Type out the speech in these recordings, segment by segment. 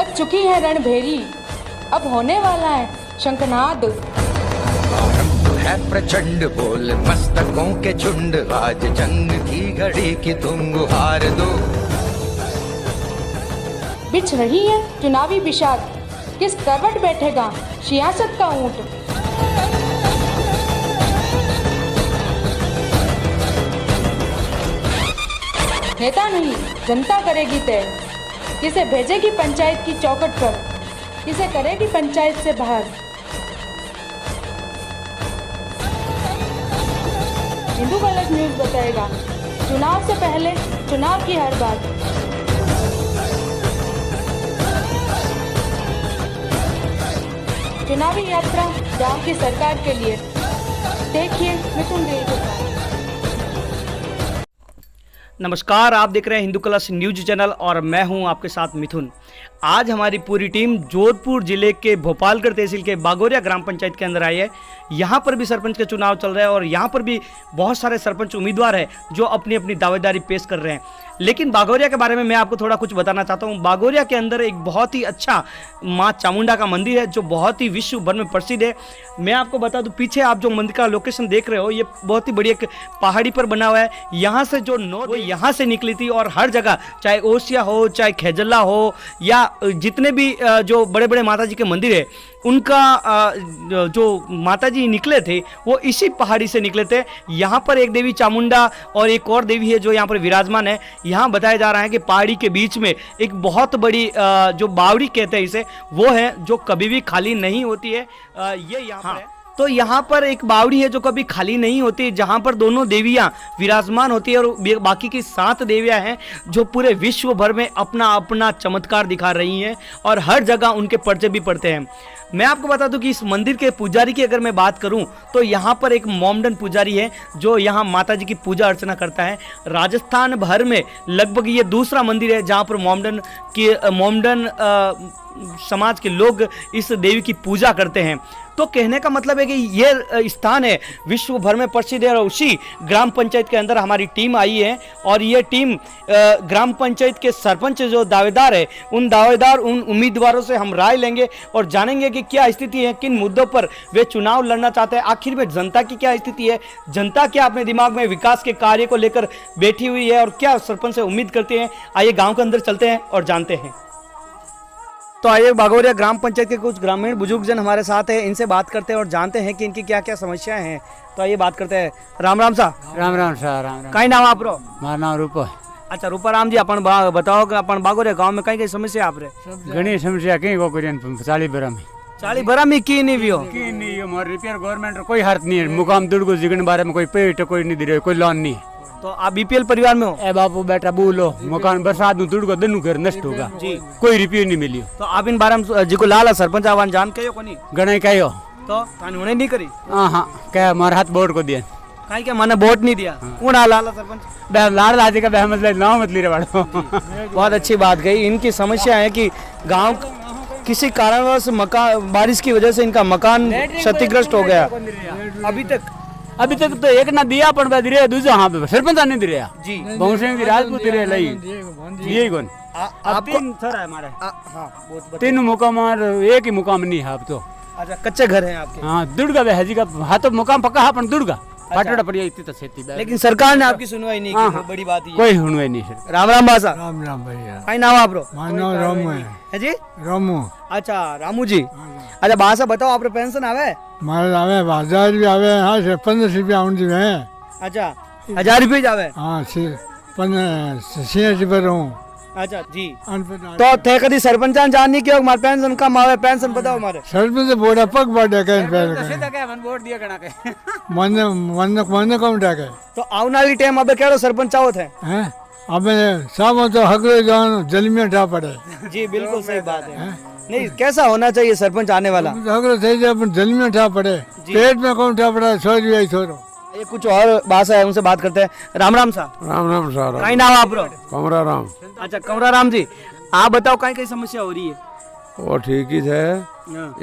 बच चुकी है रणभेरी, अब होने वाला है शंखनाद। है प्रचंड बोल मस्तकों के झुंड, आज जंग की घड़ी की तुम गुहार दो। बिछ रही है चुनावी बिशात, किस करवट बैठेगा सियासत का ऊंट। नेता नहीं जनता करेगी तय, किसे भेजेगी पंचायत की चौखट पर, किसे करेगी पंचायत से बाहर। हिंदू कलश न्यूज बताएगा चुनाव से पहले चुनाव की हर बात। चुनावी यात्रा गांव की सरकार के लिए, देखिए मिथुन देव के साथ। नमस्कार, आप देख रहे हैं हिंदू कलश न्यूज चैनल और मैं हूं आपके साथ मिथुन। आज हमारी पूरी टीम जोधपुर जिले के भोपालगढ़ तहसील के बागोरिया ग्राम पंचायत के अंदर आई है। यहाँ पर भी सरपंच के चुनाव चल रहे हैं और यहाँ पर भी बहुत सारे सरपंच उम्मीदवार हैं जो अपनी अपनी दावेदारी पेश कर रहे हैं। लेकिन बागोरिया के बारे में मैं आपको थोड़ा कुछ बताना चाहता हूँ। बागोरिया के अंदर एक बहुत ही अच्छा माँ चामुंडा का मंदिर है जो बहुत ही विश्व भर में प्रसिद्ध है। मैं आपको बता दूं, पीछे आप जो मंदिर का लोकेशन देख रहे हो ये बहुत ही बड़ी एक पहाड़ी पर बना हुआ है। यहाँ से जो नोट वो यहाँ से निकली थी और हर जगह, चाहे ओसिया हो चाहे खेजल्ला हो या जितने भी जो बड़े बड़े माता जी के मंदिर है, उनका जो माता जी निकले थे वो इसी पहाड़ी से निकले थे। यहाँ पर एक देवी चामुंडा और एक और देवी है जो यहाँ पर विराजमान है। यहाँ बताया जा रहा है कि पहाड़ी के बीच में एक बहुत बड़ी जो बावड़ी कहते हैं इसे, वो है जो कभी भी खाली नहीं होती है। ये यहाँ पर है। तो यहाँ पर एक बावड़ी है जो कभी खाली नहीं होती, जहाँ पर दोनों देवियाँ विराजमान होती है और बाकी की 7 देवियाँ हैं जो पूरे विश्व भर में अपना अपना चमत्कार दिखा रही हैं और हर जगह उनके पर्चे भी पड़ते हैं। मैं आपको बता दूं कि इस मंदिर के पुजारी की अगर मैं बात करूं तो यहाँ पर एक मोमडन पुजारी है जो यहाँ माता जी की पूजा अर्चना करता है। राजस्थान भर में लगभग ये दूसरा मंदिर है जहाँ पर मोमडन समाज के लोग इस देवी की पूजा करते हैं। तो कहने का मतलब है कि ये स्थान है विश्व भर में प्रसिद्ध है और उसी ग्राम पंचायत के अंदर हमारी टीम आई है और ये टीम ग्राम पंचायत के सरपंच जो दावेदार है उन उम्मीदवारों से हम राय लेंगे और जानेंगे कि क्या स्थिति है, किन मुद्दों पर वे चुनाव लड़ना चाहते हैं, आखिर में जनता की क्या स्थिति है, जनता क्या अपने दिमाग में विकास के कार्य को लेकर बैठी हुई है और क्या सरपंच से उम्मीद करते हैं। आइए गाँव के अंदर चलते हैं और जानते हैं। तो आइए बागोरिया ग्राम पंचायत के कुछ ग्रामीण बुजुर्गजन हमारे साथ हैं, इनसे बात करते हैं और जानते हैं कि इनकी क्या क्या समस्याएं हैं। तो आइए बात करते हैं। राम राम सा। राम राम सा। राम राम। कई नाम आप रो? मारा नाम रूपा। अच्छा रूपा राम जी, अपन बताओ कि अपन बागोरिया गांव में कई समस्या आप रहे? घनी समस्या कहीं को करियन 40 बरा में 40 बरा में की नहीं वियो की नहीं यो मोर रिपेयर गवर्नमेंट कोई हाथ नहीं है। मुकाम दुर्गो जिगन बारे में कोई पेट कोई नहीं दे रहे, कोई लोन नहीं। तो आप बीपीएल परिवार में हो? ए बापू बेटा बोलो मकान बरसात में दुर्गो दनु घर नष्ट होगा जी, कोई रिपेयर नहीं मिली। तो आप इन बारे में जी को लाला सरपंच आवान जान के कोनी गणे कहो तो उन्हें नहीं करी? हां क्या मार हाथ बोर्ड को दिया काई के माने वोट नहीं दिया कौन लाला सरपंच लाल लाजी का बह मतलब नाम मत ली रे बाड़ो। बहुत अच्छी बात गई। इनकी समस्या है कि गांव किसी कारणवश मकान बारिश की वजह से इनका मकान क्षतिग्रस्त हो गया। अभी तक तो एक ना दिया पण दिरे दूसरा हां पे सरपंच ने दिया जी बहुसिंह की राजपूत दिरे लई यही कोन आपको थोड़ा है हमारे। हां 3 मुकाम और एक ही मुकाम नहीं है अब तो। अच्छा कच्चे घर हैं आपके? हां दुर्गा है जी का हाथों मुकाम पक्का है पण दुर्गा बाटड़ा पड़ी इतनी तो खेती। लेकिन सरकार ने आपकी सुनवाई नहीं की, बड़ी बात है। कोई सुनवाई नहीं सर। राम राम बासा। राम राम भैया। कई नाम आप रो? मानो रामू है जी? रामू। अच्छा रामू जी। अच्छा बासा बताओ आप पेंशन आवे? मारे आवे 1000 भी आवे। हाँ 1500 रुपया आउंडी में। अच्छा 1000 रुपये जावे? हाँ 86 पर हूँ। अच्छा जी। तो थे कदी सरपंचान जान नहीं क्यों मार पेंशन कम आवे, पेंशन बताओ हमारे। सरपंच बोड़ा पग बाटे कहीं वोट दिया गणा के मन कम डाके। तो आने वाली टाइम अबे केड़ो सरपंच आवत है? हैं अबे सामो तो हगरे जान जल में उठा पड़े। जी बिल्कुल सही बात है। नहीं कैसा होना चाहिए सरपंच आने वाला? हगरे सही जब जल में उठा पड़े, पेट में कौन उठा पड़ा, सोच भी छोड़ो। ये कुछ और भाषा है, उनसे बात करते हैं। राम राम सा। राम राम सा। कई नाम आप रो? कमरा राम। अच्छा कमरा राम जी, आप बताओ कई समस्या हो रही है? वो ठीक ही है।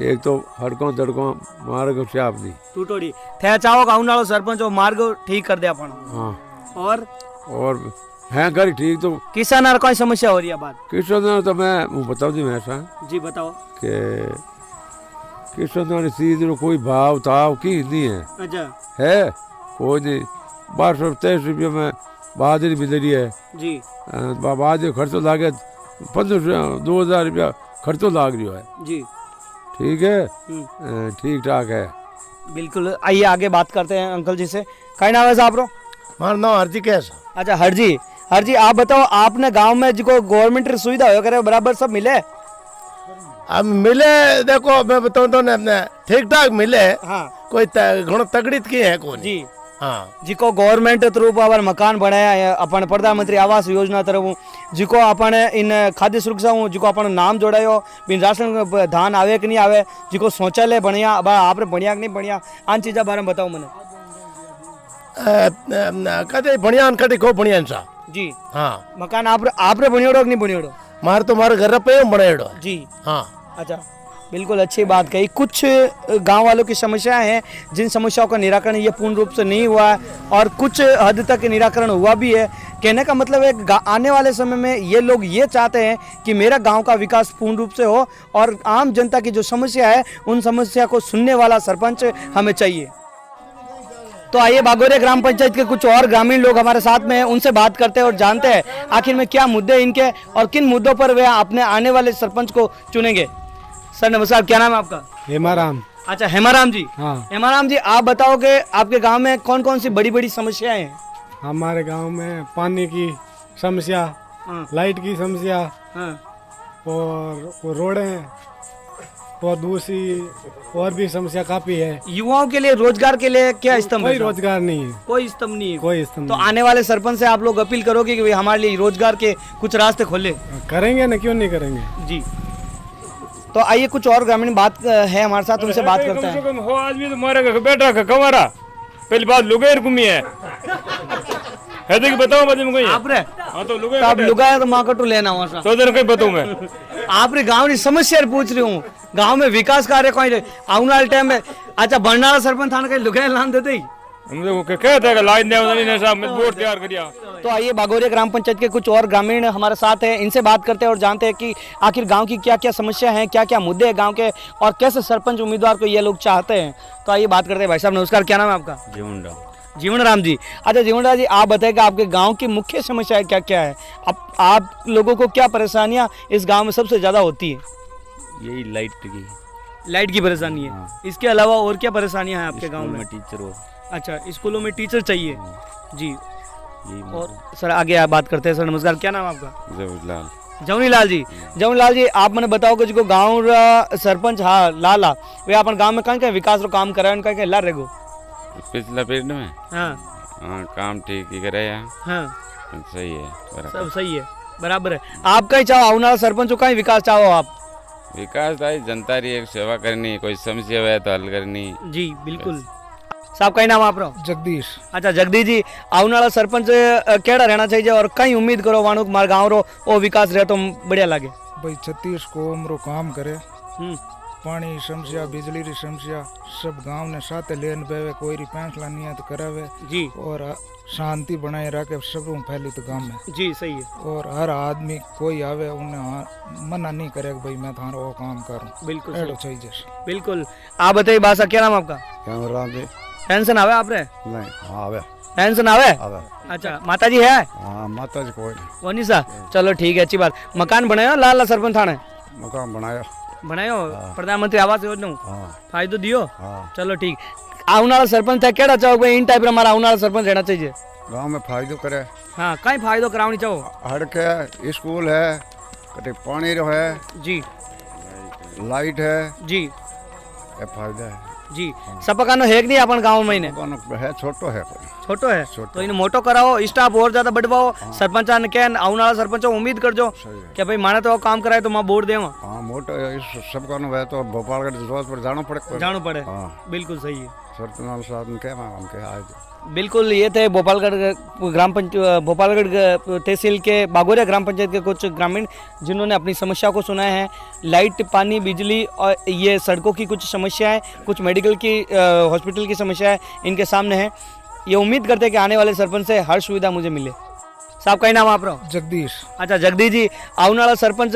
एक तो हड़कों तड़कों मार्ग चाप दी टूटोड़ी थे चाहो गाँव वालों सरपंच और मार्ग ठीक कर दे अपन। हाँ और हैं घर ठीक तो किसान और कोई समस्या हो रही है बात? किसान तो मैं बताऊँ जी मैं ऐसा जी बताओ। कि किसान चीज रो कोई भाव ताव की नहीं है। अच्छा है कोई नहीं। 1223 रुपये में बाजरी मिल रही है जी। बाजरी खर्चो लागे 1500-2000 रुपया खर्चो लाग रही है जी ठीक है ठीक ठाक है। बिल्कुल। आइए आगे बात करते हैं अंकल जी से। क्या नाम है साहब रो? मारा नाम हरजी कैसा। अच्छा हर जी आप बताओ, आपने गांव में जो गवर्नमेंट सुविधा हो करे बराबर सब मिले? अब मिले देखो मैं बताऊँ तो ना ठीक ठाक मिले। हाँ कोई घणो तगड़ी की है कौन जी। हाँ जिको गवर्नमेंट थ्रू पर मकान बनाया है अपन प्रधानमंत्री आवास योजना तरफ, जिको अपन इन खाद्य सुरक्षा हूँ जिको अपन नाम जोड़ायो, बिन राशन धान आवे कि नहीं आवे, जिको शौचालय बढ़िया आपने बढ़िया कि नहीं बढ़िया, आन चीजा बारे में बताओ मैंने। कदे बढ़िया कदे को बढ़िया सा जी। हाँ मकान आपने बनियोड़ो कि नहीं बनियोड़ो? मार तो मारे घर पे बनाएड़ो जी। हाँ अच्छा बिल्कुल अच्छी बात कही। कुछ गांव वालों की समस्याएं हैं जिन समस्याओं का निराकरण ये पूर्ण रूप से नहीं हुआ है और कुछ हद तक निराकरण हुआ भी है। कहने का मतलब है आने वाले समय में ये लोग ये चाहते हैं कि मेरा गांव का विकास पूर्ण रूप से हो और आम जनता की जो समस्या है उन समस्या को सुनने वाला सरपंच हमें चाहिए। तो आइए बागोरिया ग्राम पंचायत के कुछ और ग्रामीण लोग हमारे साथ में हैं, उनसे बात करते हैं और जानते हैं आखिर में क्या मुद्दे इनके और किन मुद्दों पर वे अपने आने वाले सरपंच को चुनेंगे। सर नमस्कार, क्या नाम है आपका? हेमाराम। अच्छा हेमाराम जी। हाँ हेमाराम जी आप बताओ कि आपके गांव में कौन कौन सी बड़ी बड़ी समस्याएं हैं? हमारे गांव में पानी की समस्या, लाइट की समस्या और रोडें और दूसरी और भी समस्या काफी है। युवाओं के लिए रोजगार के लिए क्या स्तंभ कोई है? रोजगार नहीं है। कोई स्तंभ नहीं है। कोई स्तंभ तो आने वाले सरपंच से आप लोग अपील करोगे कि भाई हमारे लिए रोजगार के कुछ रास्ते खोले? करेंगे ना, क्यों नहीं करेंगे। जी। तो आइए कुछ और ग्रामीण बात है हमारे साथ, उनसे बात करते हैं। हो आदमी तो मारेगा बेटा का कमारा पहली बात लुगेर घूमी है तो बताओ मुझे आप रे हाँ तो लुगेर आप लुगाया तो माँ कटू लेना वहाँ से। तो दिन कहीं बताऊँ मैं आपरे गांव की समस्या पूछ रही हूँ। गांव में विकास कार्य कोई आने वाले टाइम में अच्छा बनने वाला सरपंच थाने कहीं लुगाया लान देते ही कहते हैं लाइन बोर्ड तैयार करिया। तो आइए बागोरिया ग्राम पंचायत के कुछ और ग्रामीण हमारे साथ हैं, इनसे बात करते हैं और जानते हैं कि आखिर गांव की क्या क्या समस्या हैं, क्या क्या मुद्दे हैं गांव के और कैसे सरपंच उम्मीदवार को ये लोग चाहते हैं। तो आइए बात करते हैं। भाई साहब नमस्कार, क्या नाम है आपका? जीवन राम जी। अच्छा जीवन राम जी आप बताएं कि आपके गांव की मुख्य समस्या क्या क्या है? आप लोगों को क्या परेशानियां इस गांव में सबसे ज्यादा होती है? यही लाइट की परेशानी है। हाँ। इसके अलावा और क्या परेशानियां हैं आपके गांव में? टीचर हो। अच्छा स्कूलों में टीचर चाहिए जी। और सर आगे आप बात करते हैं। सर नमस्कार, क्या नाम है आपका? जवनीलाल जी। जवनीलाल जी आप मैंने बताओ कि जो गाँव सरपंच हाँ लाला वे अपन गाँव में कहीं कहीं विकास रो काम करे कहीं कहीं ला रेगो पिछला पीरियड में हाँ काम ठीक ही करे हाँ सही है सब सही है बराबर है। आप कहीं चाहो आने वाला सरपंच को कहीं विकास चाहो आप? विकास भाई जनता री एक सेवा करनी, कोई समस्या है तो हल करनी। जी बिल्कुल। साहब कहीं नाम आप? जगदीश। अच्छा जगदीश जी आने वाला सरपंच केड़ा रहना चाहिए और कहीं उम्मीद करो वाणु मार गाँव रो वो विकास रहे तो बढ़िया लगे? भाई 36 को उम्र काम करे, पानी समस्या बिजली की समस्या सब गांव ने साथ लेन बेवे, कोई री फैसला नहीं है तो करावे जी और शांति बनाए रखे सब फैली तो गांव में जी सही है। और हर आदमी कोई आवे उन्हें मना नहीं करे भाई मैं थारा वो काम करूं। बिल्कुल चाहिए। बिल्कुल। आप बताइए बासा क्या नाम आपका? पेंशन आवे आप रे? नहीं आवे पेंशन आवे? अच्छा माता जी है? हाँ माता जी कोई नहीं सा। चलो ठीक है अच्छी बात। मकान बनायो लाल सरपंच थाने? मकान बनायो प्रधानमंत्री आवास योजना फायदो दियो? चलो ठीक। आने वाला सरपंच था केड़ा चाहो भाई इन टाइप रा हमारा आने वाला सरपंच रहना चाहिए? गांव में फायदो करे। हाँ कहीं फायदो करावनी चाहो? सड़क है, स्कूल है, कटे पानी रो है जी, लाइट है जी, ये फायदा है जी। सपकानो है कि नहीं अपन गांव में? है छोटो है छोटो है तो इन मोटो कराओ, स्टाफ और ज्यादा बढ़वाओ। सरपंच ने क्या आने वाला सरपंच उम्मीद कर जो कि भाई माने तो काम कराए तो मैं वोट देवा। हाँ मोटो सब कानो है तो भोपालगढ़ जरूरत पर जाना पड़े। हाँ बिल्कुल सही है। सरपंच साहब ने क्या आए बिल्कुल। ये थे भोपालगढ़ ग्राम पंचायत भोपालगढ़ तहसील के बागोरिया ग्राम पंचायत के कुछ ग्रामीण जिन्होंने अपनी समस्या को सुना है। लाइट पानी बिजली और ये सड़कों की कुछ समस्याएं, कुछ मेडिकल की हॉस्पिटल की समस्याएं इनके सामने है। ये उम्मीद करते हैं कि आने वाले सरपंच से हर सुविधा मुझे मिले। साहब कई नाम आप रो? जगदीश अच्छा जगदीश जी, आने वाला सरपंच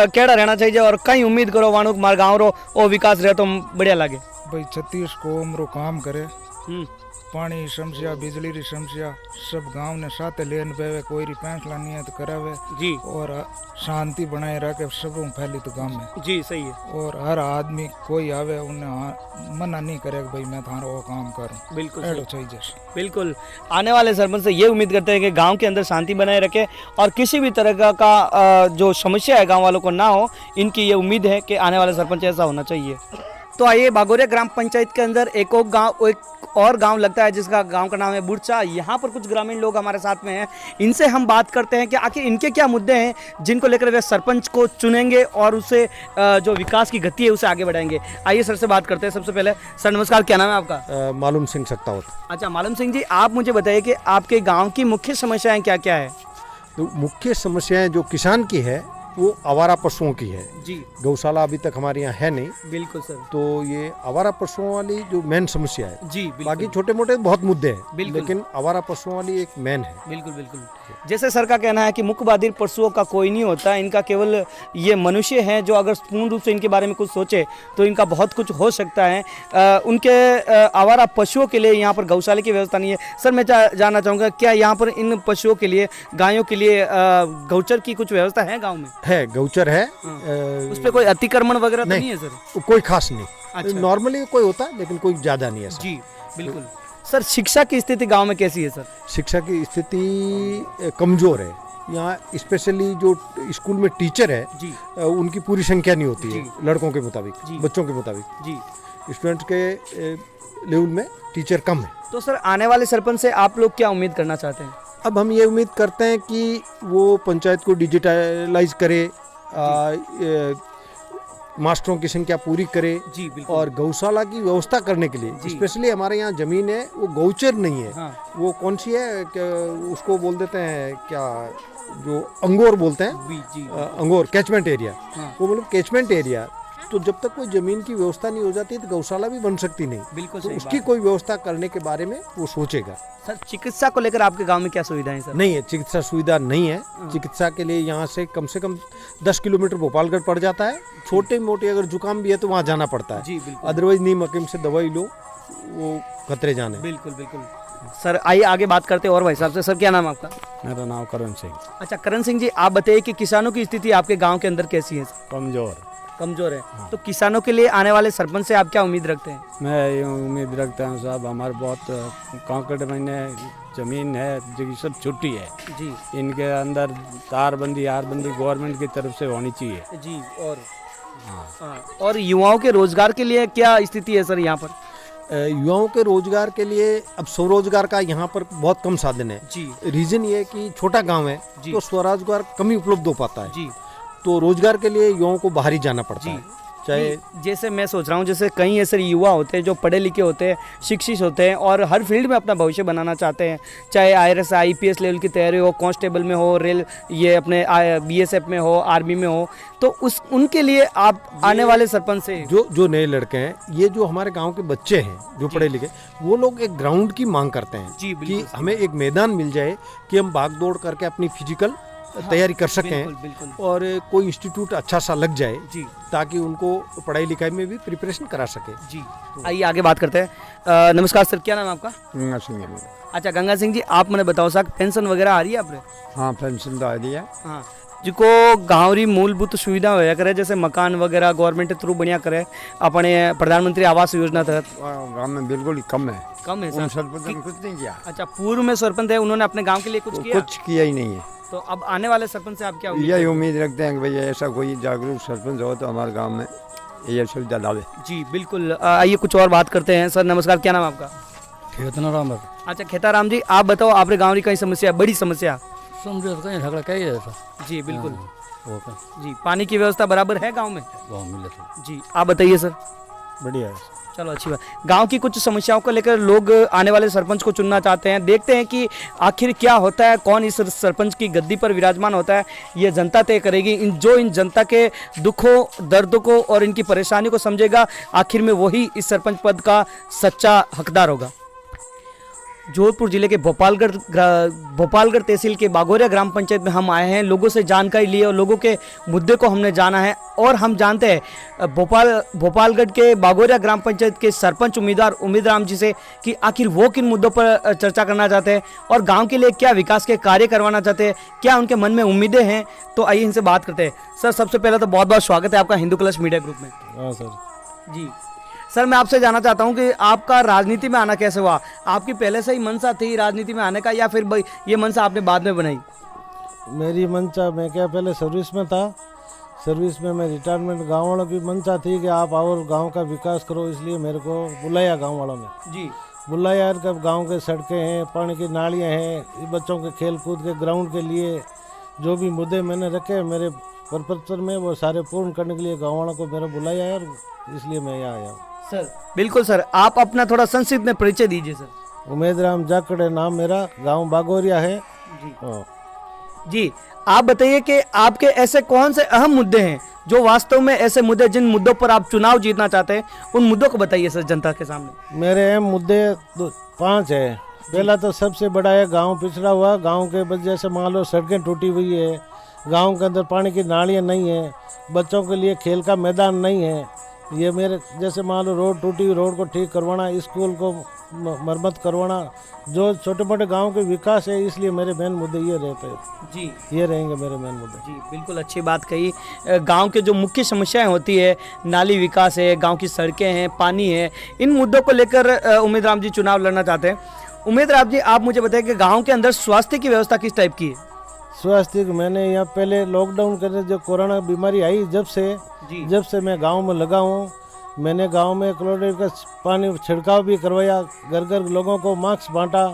केड़ा रहना चाहिए और कई उम्मीद करो वाणु मार गाँव रो ओ विकास रहे तो बढ़िया लगे? भाई 36 को उम्र काम करे, हम्म, पानी की समस्या, बिजली की समस्या सब गांव ने साथ लेन पेवे, कोई री फैसला नहीं है तो करावे जी और शांति बनाए रखे सबों फैली तो गांव में। जी सही है, और हर आदमी कोई आवे उन्हें मना नहीं करे कि भाई मैं थारा वो काम करूं, बिल्कुल ऐडो सही। चाहिए जैसे। बिल्कुल, आने वाले सरपंच से ये उम्मीद करते हैं कि गांव के अंदर शांति बनाए रखे और किसी भी तरह का जो समस्या है गांव वालों को ना हो, इनकी ये उम्मीद है कि आने वाले सरपंच ऐसा होना चाहिए। तो आइए बागोरिया ग्राम पंचायत के अंदर एक और गांव लगता है जिसका गांव का नाम है बुरचा। यहाँ पर कुछ ग्रामीण लोग हमारे साथ में हैं, इनसे हम बात करते हैं कि आखिर इनके क्या मुद्दे हैं जिनको लेकर वे सरपंच को चुनेंगे और उसे जो विकास की गति है उसे आगे बढ़ाएंगे। आइए सर से बात करते हैं। सबसे पहले सर नमस्कार, क्या नाम है आपका? मालूम सिंह सक्तावत। अच्छा मालूम सिंह जी, आप मुझे बताइए कि आपके गाँव की मुख्य समस्याएँ क्या क्या है? तो मुख्य समस्याएं जो किसान की है वो आवारा पशुओं की है जी। गौशाला अभी तक हमारे यहाँ है नहीं, बिल्कुल सर। तो ये आवारा पशुओं वाली जो मेन समस्या है जी बिल्कुल। बाकी छोटे मोटे बहुत मुद्दे हैं, बिल्कुल। लेकिन आवारा पशुओं वाली एक मेन है। बिल्कुल बिल्कुल। जैसे सर का कहना है कि मुख्य बधिर पशुओं का कोई नहीं होता, इनका केवल ये मनुष्य हैं जो अगर पूर्ण रूप से इनके बारे में कुछ सोचे तो इनका बहुत कुछ हो सकता है। उनके आवारा पशुओं के लिए यहाँ पर गौशाला की व्यवस्था नहीं है। सर मैं जानना चाहूँगा क्या यहाँ पर इन पशुओं के लिए, गायों के लिए गौचर की कुछ व्यवस्था है गाँव में? है, गौचर है। उस पर कोई अतिक्रमण वगैरह तो नहीं है सर? कोई खास नहीं, अच्छा। नॉर्मली कोई होता है लेकिन कोई ज्यादा नहीं है सर। जी बिल्कुल। सर शिक्षा की स्थिति गांव में कैसी है सर? शिक्षा की स्थिति कमजोर है यहाँ, स्पेशली जो स्कूल में टीचर है जी उनकी पूरी संख्या नहीं होती है जी। लड़कों के मुताबिक, जी। बच्चों के मुताबिक। जी। स्टूडेंट के लेवल में टीचर कम है। तो सर आने वाले सरपंच से आप लोग क्या उम्मीद करना चाहते हैं? अब हम ये उम्मीद करते हैं कि वो पंचायत को डिजिटलाइज करे, मास्टरों की संख्या पूरी करे जी बिल्कुल। और गौशाला की व्यवस्था करने के लिए, स्पेशली हमारे यहाँ जमीन है वो गौचर नहीं है। हाँ। वो कौन सी है उसको बोल देते हैं क्या, जो अंगोर बोलते हैं, जी अंगोर कैचमेंट एरिया। हाँ। वो मतलब कैचमेंट एरिया, तो जब तक कोई जमीन की व्यवस्था नहीं हो जाती तो गौशाला भी बन सकती नहीं। बिल्कुल तो सही उसकी बात। कोई व्यवस्था करने के बारे में वो सोचेगा। सर चिकित्सा को लेकर आपके गांव में क्या सुविधाएं हैं सर? नहीं है, चिकित्सा सुविधा नहीं है। चिकित्सा के लिए यहाँ से कम 10 किलोमीटर भोपालगढ़ पड़ जाता है। छोटे मोटे अगर जुकाम भी है तो वहाँ जाना पड़ता है। जी बिल्कुल। अदरवाइज नीम हकीम से दवाई लो, वो खतरे जाने। बिल्कुल बिल्कुल। सर आइए आगे बात करते हैं और भाई साहब से। सर क्या नाम है आपका? मेरा नाम करण सिंह। अच्छा करण सिंह जी, आप बताइए कि किसानों की स्थिति आपके गाँव के अंदर कैसी है? कमजोर। कमजोर है। तो किसानों के लिए आने वाले सरपंच से आप क्या उम्मीद रखते हैं? मैं ये उम्मीद रखता हूँ साहब, हमारे बहुत कांकड़ में जमीन है जो सब छुट्टी है जी। इनके अंदर तारबंदी आरबंदी गवर्नमेंट की तरफ से होनी चाहिए जी। और हाँ। और युवाओं के रोजगार के लिए क्या स्थिति है सर यहाँ पर? युवाओं के रोजगार के लिए अब स्वरोजगार का यहाँ पर बहुत कम साधन है। जी। रीजन ये है कि छोटा गांव है जी। तो स्वरोजगार कम ही उपलब्ध हो पाता है। जी। तो रोजगार के लिए युवाओं को बाहर ही जाना पड़ता जी। है। चाहे जैसे मैं सोच रहा हूँ, जैसे कई ऐसे युवा होते हैं जो पढ़े लिखे होते हैं, शिक्षित होते हैं और हर फील्ड में अपना भविष्य बनाना चाहते हैं, चाहे IRS IPS लेवल की तैयारी हो, कांस्टेबल में हो, रेल ये अपने BSF में हो, आर्मी में हो, तो उनके लिए आप आने वाले सरपंच से जो नए लड़के हैं, ये जो हमारे गांव के बच्चे हैं जो पढ़े लिखे, वो लोग एक ग्राउंड की मांग करते हैं जी, कि बिल्कुल। हमें एक मैदान मिल जाए कि हम भाग दौड़ करके अपनी फिजिकल तैयारी कर सकें। बिल्कुल, बिल्कुल। और कोई इंस्टीट्यूट अच्छा सा लग जाए जी। ताकि उनको पढ़ाई लिखाई में भी प्रिपरेशन करा सके। जी। आइए आगे बात करते हैं। नमस्कार सर, क्या नाम है आपका? गंगा सिंह। अच्छा गंगा सिंह जी, आप मुझे बताओ सर, पेंशन वगैरह आ रही है आपने? हाँ पेंशन तो आ रही है। हाँ, जिको गाँव री मूलभूत सुविधा होया करे, जैसे मकान वगैरह गवर्नमेंट के थ्रू बढ़िया करे, अपने प्रधानमंत्री आवास योजना तहत गाँव में बिल्कुल ही कम है। कम है सर? सरपंच ने कुछ नहीं किया। अच्छा, पूर्व में सरपंच है, उन्होंने अपने गांव के लिए कुछ किया? कुछ किया ही नहीं है। तो अब आने वाले सरपंच से आप क्या उम्मीद यही करते हैं? उम्मीद रखते हैं कि भाई ऐसा कोई जागरूक सरपंच हो तो हमारे गांव में ये सुविधा लावे। जी बिल्कुल। आइए कुछ और बात करते हैं। सर नमस्कार, क्या नाम है आपका? खेतनाराम। अच्छा खेताराम जी, आप बताओ आपके गाँव की कई समस्या, बड़ी समस्या? समझो तो कहीं झगड़ा कहीं है सर। जी बिल्कुल। ओके। जी, पानी की व्यवस्था बराबर है गाँव में? गाँव मिले तो जी, आप बताइए सर। बढ़िया है। चलो अच्छी बात। गांव की कुछ समस्याओं को लेकर लोग आने वाले सरपंच को चुनना चाहते हैं। देखते हैं कि आखिर क्या होता है, कौन इस सरपंच की गद्दी पर विराजमान होता है, ये जनता तय करेगी। इन जनता के दुखों दर्दों को और इनकी परेशानी को समझेगा, आखिर में वही इस सरपंच पद का सच्चा हकदार होगा। जोधपुर जिले के भोपालगढ़ तहसील के बागोरिया ग्राम पंचायत में हम आए हैं। लोगों से जानकारी ली और लोगों के मुद्दे को हमने जाना है। और हम जानते हैं भोपालगढ़ के बागोरिया ग्राम पंचायत के सरपंच उम्मीदवार उम्मीद राम जी से कि आखिर वो किन मुद्दों पर चर्चा करना चाहते हैं और गांव के लिए क्या विकास के कार्य करवाना चाहते हैं, क्या उनके मन में उम्मीदें हैं। तो आइए इनसे बात करते हैं। सर, सबसे पहले तो बहुत बहुत स्वागत है आपका हिंदू कलश मीडिया ग्रुप में। हाँ सर। जी सर, मैं आपसे जानना चाहता हूं कि आपका राजनीति में आना कैसे हुआ? आपकी पहले से ही मंशा थी राजनीति में आने का या फिर ये मंशा आपने बाद में बनाई? मेरी मंशा, मैं क्या पहले सर्विस में था। सर्विस में मैं रिटायरमेंट, गाँव वालों की मंशा थी कि आप आओ गांव का विकास करो, इसलिए मेरे को बुलाया गांव वालों ने। जी बुलाया यार, कब गांव के सड़कें हैं, पानी की नालियाँ हैं, बच्चों के खेल कूद के ग्राउंड के लिए जो भी मुद्दे मैंने रखे मेरे प्रपत्र में, वो सारे पूर्ण करने के लिए गाँव वालों को मेरा बुलाया यार, इसलिए मैं यहाँ आया हूँ। सर बिल्कुल सर, आप अपना थोड़ा संक्षिप्त में परिचय दीजिए सर। उम्मीद राम जाकड़े नाम मेरा, गांव बागोरिया है। जी आप बताइए कि आपके ऐसे कौन से अहम मुद्दे हैं जो वास्तव में ऐसे मुद्दे जिन मुद्दों पर आप चुनाव जीतना चाहते हैं, उन मुद्दों को बताइए सर जनता के सामने। मेरे अहम मुद्दे 5 है। पहला तो सबसे बड़ा है गांव पिछड़ा हुआ। गांव के वजह से मान लो सड़कें टूटी हुई है, गांव के अंदर पानी की नालियाँ नहीं है, बच्चों के लिए खेल का मैदान नहीं है। ये मेरे जैसे मान लो रोड टूटी, रोड को ठीक करवाना, स्कूल को मरम्मत करवाना, जो छोटे मोटे गांव के विकास है, इसलिए मेरे मेन मुद्दे ये रहते हैं। जी ये रहेंगे मेरे मेन मुद्दे। जी बिल्कुल अच्छी बात कही। गांव के जो मुख्य समस्याएं होती है, नाली विकास है, गांव की सड़कें हैं, पानी है, इन मुद्दों को लेकर उम्मीद राम जी चुनाव लड़ना चाहते हैं। उम्मीद राम जी, आप मुझे बताएं कि गाँव के अंदर स्वास्थ्य की व्यवस्था किस टाइप की है? स्वास्थ्य मैंने यहाँ पहले लॉकडाउन करने जब कोरोना बीमारी आई, जब से मैं गांव में लगा हूँ, मैंने गांव में क्लोरीन का पानी छिड़काव भी करवाया, घर घर लोगों को मास्क बांटा,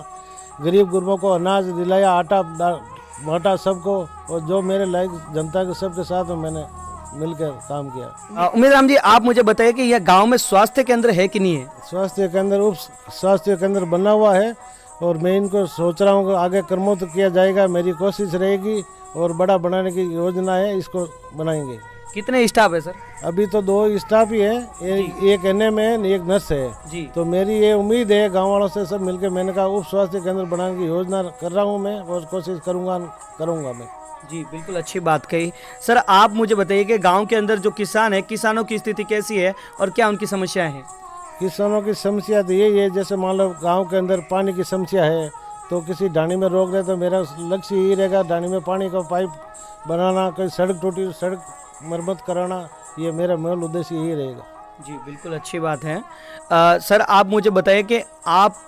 गरीब गुरबों को अनाज दिलाया, आटा बांटा सबको, और जो मेरे लायक जनता के सबके साथ मैंने मिलकर काम किया। उम्मीद राम जी, आप मुझे बताइए कि यह गाँव में स्वास्थ्य केंद्र है कि नहीं है? स्वास्थ्य केंद्र, उप स्वास्थ्य केंद्र बना हुआ है और मैं इनको सोच रहा हूँ कि आगे कर्मोत्तर किया जाएगा, मेरी कोशिश रहेगी और बड़ा बनाने की योजना है, इसको बनाएंगे। कितने स्टाफ है सर? अभी तो 2 स्टाफ ही है, एक एनएम है, एक नर्स है जी। तो मेरी ये उम्मीद है गांव वालों से सब मिलकर, मैंने कहा उप स्वास्थ्य केंद्र बनाने की योजना कर रहा हूँ मैं, और कोशिश करूँगा मैं। जी बिल्कुल अच्छी बात कही। सर आप मुझे बताइए कि गाँव के अंदर जो किसान है, किसानों की स्थिति कैसी है और क्या उनकी समस्याएँ हैं? किसानों की समस्या तो यही है, जैसे मान लो गांव के अंदर पानी की समस्या है, तो किसी ढाणी में रोक दे तो मेरा लक्ष्य यही रहेगा, ढाणी में पानी का पाइप बनाना, कोई सड़क टूटी सड़क मरम्मत कराना, ये मेरा मूल उद्देश्य यही रहेगा। जी बिल्कुल अच्छी बात है। सर आप मुझे बताइए कि आप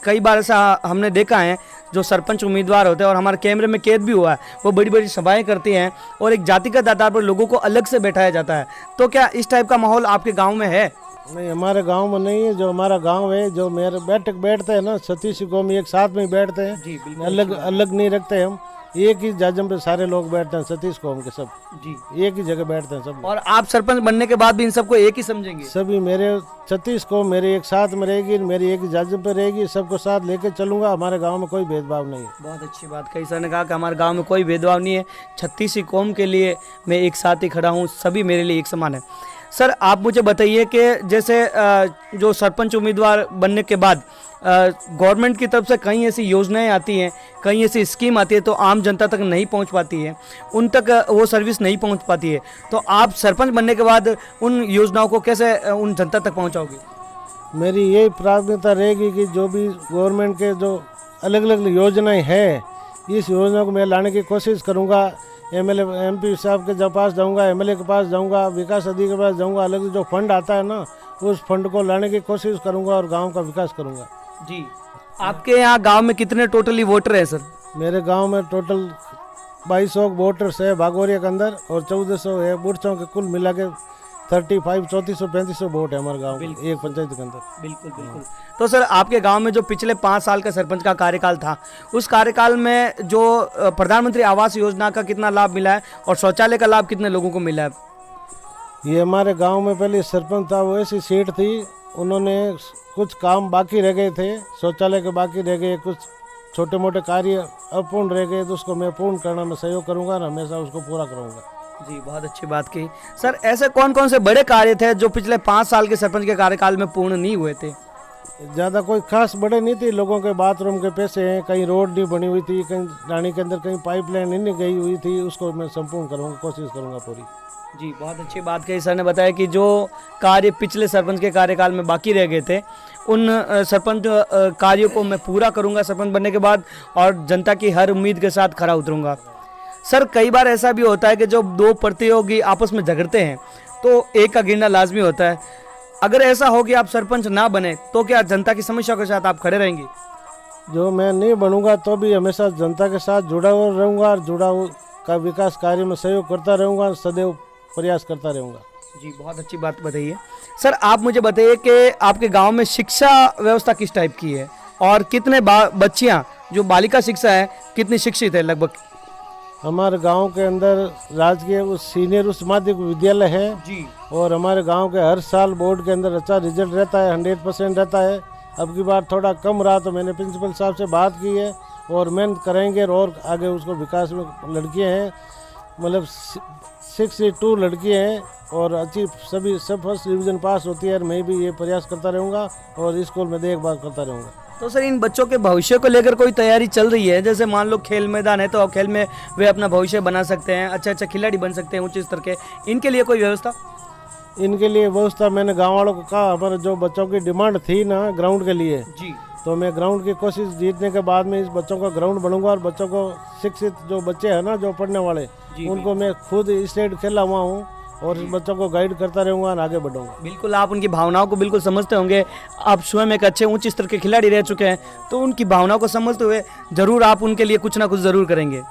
कई बार ऐसा हमने देखा है, जो सरपंच उम्मीदवार होते हैं और हमारे कैमरे में कैद भी हुआ है, वो बड़ी बड़ी सभाएं करती हैं और एक जातिगत आधार पर लोगों को अलग से बैठाया जाता है, तो क्या इस टाइप का माहौल आपके गाँव में है? नहीं, हमारे गांव में नहीं है। जो हमारा गांव है, जो मेरे बैठते हैं ना, 36 कौम एक साथ में बैठते हैं जी, अलग नहीं रखते हम, एक ही जाजम पे सारे लोग बैठते हैं, 36 कौम के सब जी एक ही जगह बैठते हैं सब। और आप सरपंच बनने के बाद भी इन सबको एक ही समझेंगे? सभी मेरे 36 कौम मेरे एक साथ में रहेगी, मेरी एक ही जाजम पे रहेगी, सबको साथ लेके चलूंगा। हमारे गाँव में कोई भेदभाव नहीं है। बहुत अच्छी बात कही सर ने कहा कि हमारे गाँव में कोई भेदभाव नहीं है, 36 कौम के लिए मैं एक साथ ही खड़ा हूँ, सभी मेरे लिए एक समान है। सर आप मुझे बताइए कि जैसे जो सरपंच उम्मीदवार बनने के बाद गवर्नमेंट की तरफ से कई ऐसी योजनाएं आती हैं, कई ऐसी स्कीम आती है, तो आम जनता तक नहीं पहुंच पाती है, उन तक वो सर्विस नहीं पहुंच पाती है, तो आप सरपंच बनने के बाद उन योजनाओं को कैसे उन जनता तक पहुंचाओगे? मेरी यही प्राथमिकता रहेगी कि जो भी गवर्नमेंट के जो अलग अलग योजनाएँ हैं, इस योजना को मैं लाने की कोशिश करूँगा। एमएलए एमपी साहब के पास जाऊंगा, एमएलए के पास जाऊंगा, विकास अधिकारी के पास जाऊंगा, अलग जो फंड आता है ना, उस फंड को लाने की कोशिश करूंगा और गांव का विकास करूंगा। जी आपके यहाँ गांव में कितने टोटली वोटर हैं सर? मेरे गांव में टोटल 2200 वोटर्स है बागोरिया के अंदर, और 1400 है बुढ़चों के, कुल मिला के 35 3435 वोट है हमारे गाँव में एक पंचायत के अंदर। बिल्कुल बिल्कुल। तो सर आपके गांव में जो पिछले 5 साल का सरपंच का कार्यकाल था, उस कार्यकाल में जो प्रधानमंत्री आवास योजना का कितना लाभ मिला है और शौचालय का लाभ कितने लोगों को मिला है? ये हमारे गांव में पहले सरपंच था, वो ऐसी सीट थी, उन्होंने कुछ काम बाकी रह गए थे, शौचालय के बाकी रह गए, कुछ छोटे मोटे कार्य अपूर्ण रह गए, तो उसको मैं पूर्ण करना में सहयोग करूँगा और हमेशा उसको पूरा करूँगा। जी बहुत अच्छी बात की सर। ऐसे कौन कौन से बड़े कार्य थे जो पिछले 5 साल के सरपंच के कार्यकाल में पूर्ण नहीं हुए थे? ज़्यादा कोई खास बड़े नहीं थी, लोगों के बाथरूम के पैसे हैं, कहीं रोड नहीं बनी हुई थी, कहीं रानी के अंदर कहीं पाइपलाइन नहीं गई हुई थी, उसको मैं संपूर्ण करूँगा, कोशिश करूँगा पूरी। जी, बहुत अच्छी बात कही सर ने। बताया कि जो कार्य पिछले सरपंच के कार्यकाल में बाकी रह गए थे उन सरपंच कार्यों को मैं पूरा करूंगा सरपंच बनने के बाद, और जनता की हर उम्मीद के साथ खरा उतरूंगा। सर कई बार ऐसा भी होता है कि जब दो प्रतियोगी आपस में झगड़ते हैं तो एक का गिरना लाजमी होता है। अगर ऐसा हो कि आप सरपंच ना बने तो क्या जनता की समस्या के साथ आप खड़े रहेंगे? जो मैं नहीं बनूंगा तो भी हमेशा जनता के साथ जुड़ा हुआ रहूँगा और जुड़ा हुआ का विकास कार्य में सहयोग करता रहूँगा, सदैव प्रयास करता रहूँगा। जी, बहुत अच्छी बात बताइए। सर आप मुझे बताइए कि आपके गांव में शिक्षा व्यवस्था किस टाइप की है और कितने बच्चियां जो बालिका शिक्षा है कितनी शिक्षित है लगभग? हमारे गांव के अंदर राजकीय सीनियर उच्च माध्यमिक विद्यालय है जी, और हमारे गांव के हर साल बोर्ड के अंदर अच्छा रिजल्ट रहता है, 100% रहता है। अब की बार थोड़ा कम रहा तो मैंने प्रिंसिपल साहब से बात की है और मेहनत करेंगे और आगे उसको विकास में लड़कियाँ हैं, मतलब 62 लड़कियाँ हैं और अच्छी सभी सब फर्स्ट डिवीज़न पास होती है। और मैं भी ये प्रयास करता रहूँगा और स्कूल में देखभाल करता रहूँगा। तो सर इन बच्चों के भविष्य को लेकर कोई तैयारी चल रही है? जैसे मान लो खेल मैदान है तो खेल में वे अपना भविष्य बना सकते हैं, अच्छा अच्छा खिलाड़ी बन सकते हैं उच्च स्तर के, इनके लिए कोई व्यवस्था? इनके लिए व्यवस्था मैंने गाँव वालों को कहा, हमारे जो बच्चों की डिमांड थी ना ग्राउंड के लिए जी, तो मैं ग्राउंड की कोशिश जीतने के बाद में इस बच्चों का ग्राउंड बनूंगा और बच्चों को शिक्षित जो बच्चे हैं ना जो पढ़ने वाले उनको मैं खुद स्टेट खेला हुआ हूँ और इस बच्चों को गाइड करता रहूँगा और आगे बढ़ूंगा। बिल्कुल, आप उनकी भावनाओं को बिल्कुल समझते होंगे, आप स्वयं एक अच्छे उच्च स्तर के खिलाड़ी रह चुके हैं तो उनकी भावनाओं को समझते हुए जरूर आप उनके लिए कुछ ना कुछ जरूर करेंगे।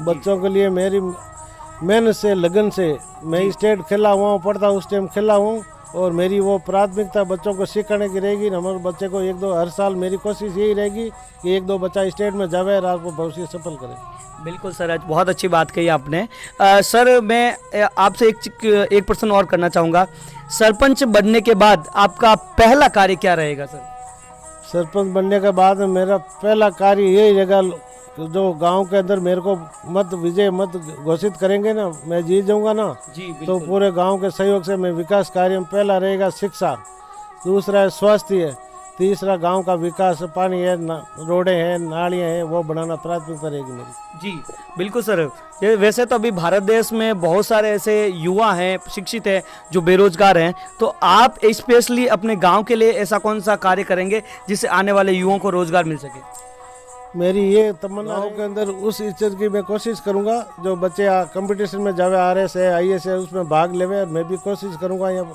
बच्चों के लिए मेरी मेहनत से लगन से मैं स्टेट खेला हुआ हूँ, पढ़ता उस टाइम खेला हूँ और मेरी वो प्राथमिकता बच्चों को सिखाने की रहेगी। हमारे बच्चे को 1-2 हर साल मेरी कोशिश यही रहेगी कि 1-2 बच्चा स्टेट में जावे और आपको भविष्य सफल करे। बिल्कुल सर, आज बहुत अच्छी बात कही आपने। सर मैं आपसे एक प्रश्न और करना चाहूँगा, सरपंच बनने के बाद आपका पहला कार्य क्या रहेगा सर? सरपंच बनने के बाद मेरा पहला कार्य यही रहेगा, जो गांव के अंदर मेरे को विजय मत घोषित करेंगे ना, मैं जीत जाऊंगा ना जी, तो पूरे गांव के सहयोग से मैं विकास कार्य में पहला रहेगा शिक्षा, दूसरा है स्वास्थ्य, तीसरा गांव का विकास, पानी है, रोडें हैं, नालियां हैं, वो बनाना प्राथमिकता रहेगी मेरी। जी बिल्कुल सर। ये वैसे तो अभी भारत देश में बहुत सारे ऐसे युवा हैं, शिक्षित हैं, जो बेरोजगार हैं, तो आप स्पेशली अपने गांव के लिए ऐसा कौन सा कार्य करेंगे जिससे आने वाले युवाओं को रोजगार मिल सके? मेरी ये तमन्ना गाँव के अंदर उस इज्जत की मैं कोशिश करूंगा, जो बच्चे कंपटीशन में जावे, RS है, IS है, उसमें भाग लेवे, और मैं भी कोशिश करूंगा यहाँ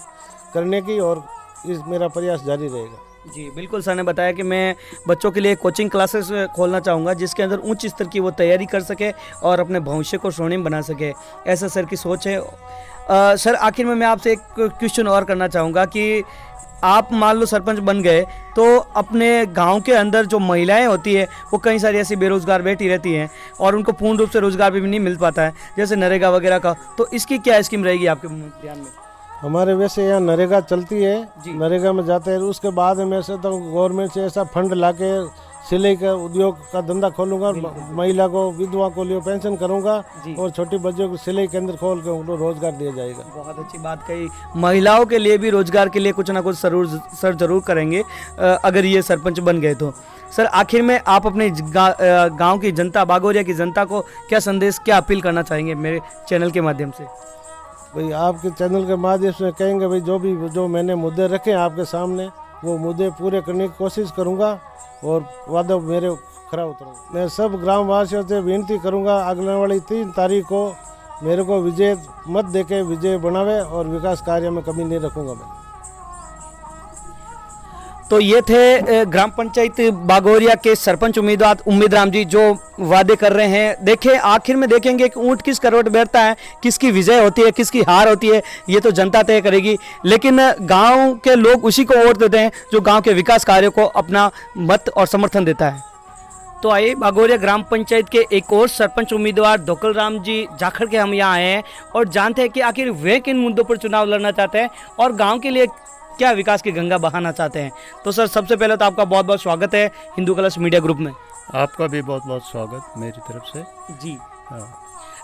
करने की और इस मेरा प्रयास जारी रहेगा। जी बिल्कुल, सर ने बताया कि मैं बच्चों के लिए कोचिंग क्लासेस खोलना चाहूँगा जिसके अंदर उच्च स्तर की वो तैयारी कर सके और अपने भविष्य को स्वर्णिम बना सके, ऐसा सर की सोच है। सर आखिर में मैं आपसे एक क्वेश्चन और करना चाहूँगा कि आप मान लो सरपंच बन गए तो अपने गांव के अंदर जो महिलाएं होती है वो कई सारी ऐसी बेरोजगार बैठी रहती हैं और उनको पूर्ण रूप से रोजगार भी नहीं मिल पाता है, जैसे नरेगा वगैरह का, तो इसकी क्या स्कीम रहेगी आपके ध्यान में? हमारे वैसे यहाँ नरेगा चलती है, नरेगा में जाते हैं, उसके बाद में से तो गवर्नमेंट से ऐसा फंड लाके सिलाई का उद्योग का धंधा खोलूंगा, महिला को विधवा को लिए पेंशन करूंगा और छोटी बच्चों को सिलाई केंद्र खोल के उनको रोजगार दिया जाएगा। बहुत अच्छी बात कही, महिलाओं के लिए भी रोजगार के लिए कुछ ना कुछ सर जरूर करेंगे अगर ये सरपंच बन गए तो। सर आखिर में आप अपने गांव की जनता, बागोरिया की जनता को क्या संदेश, क्या अपील करना चाहेंगे मेरे चैनल के माध्यम से? भाई आपके चैनल के माध्यम से कहेंगे भाई जो मैंने मुद्दे रखे हैं आपके सामने वो मुद्दे पूरे करने की कोशिश करूंगा और वादा मेरे खरा उतरूंगा। मैं सब ग्रामवासियों से विनती करूंगा, अगले वाली 3 तारीख को मेरे को विजय मत देके विजय बनावे और विकास कार्य में कमी नहीं रखूंगा मैं। तो ये थे ग्राम पंचायत बागोरिया के सरपंच उम्मीदवार उम्मीद राम जी, जो वादे कर रहे हैं। देखें आखिर में देखेंगे कि ऊंट किस करवट बैठता है, किसकी विजय होती है, किसकी हार होती है, ये तो जनता तय करेगी, लेकिन गांव के लोग उसी को वोट देते हैं जो गांव के विकास कार्यों को अपना मत और समर्थन देता है। तो आइए बागोरिया ग्राम पंचायत के एक और सरपंच उम्मीदवार धोकल राम जी जाखड़ के हम यहाँ आए हैं और जानते हैं कि आखिर वे किन मुद्दों पर चुनाव लड़ना चाहते हैं और गाँव के लिए क्या विकास की गंगा बहाना चाहते हैं। तो सर सबसे पहले तो आपका बहुत बहुत स्वागत है हिंदू कलश मीडिया ग्रुप में। आपका भी बहुत बहुत स्वागत मेरी तरफ से। जी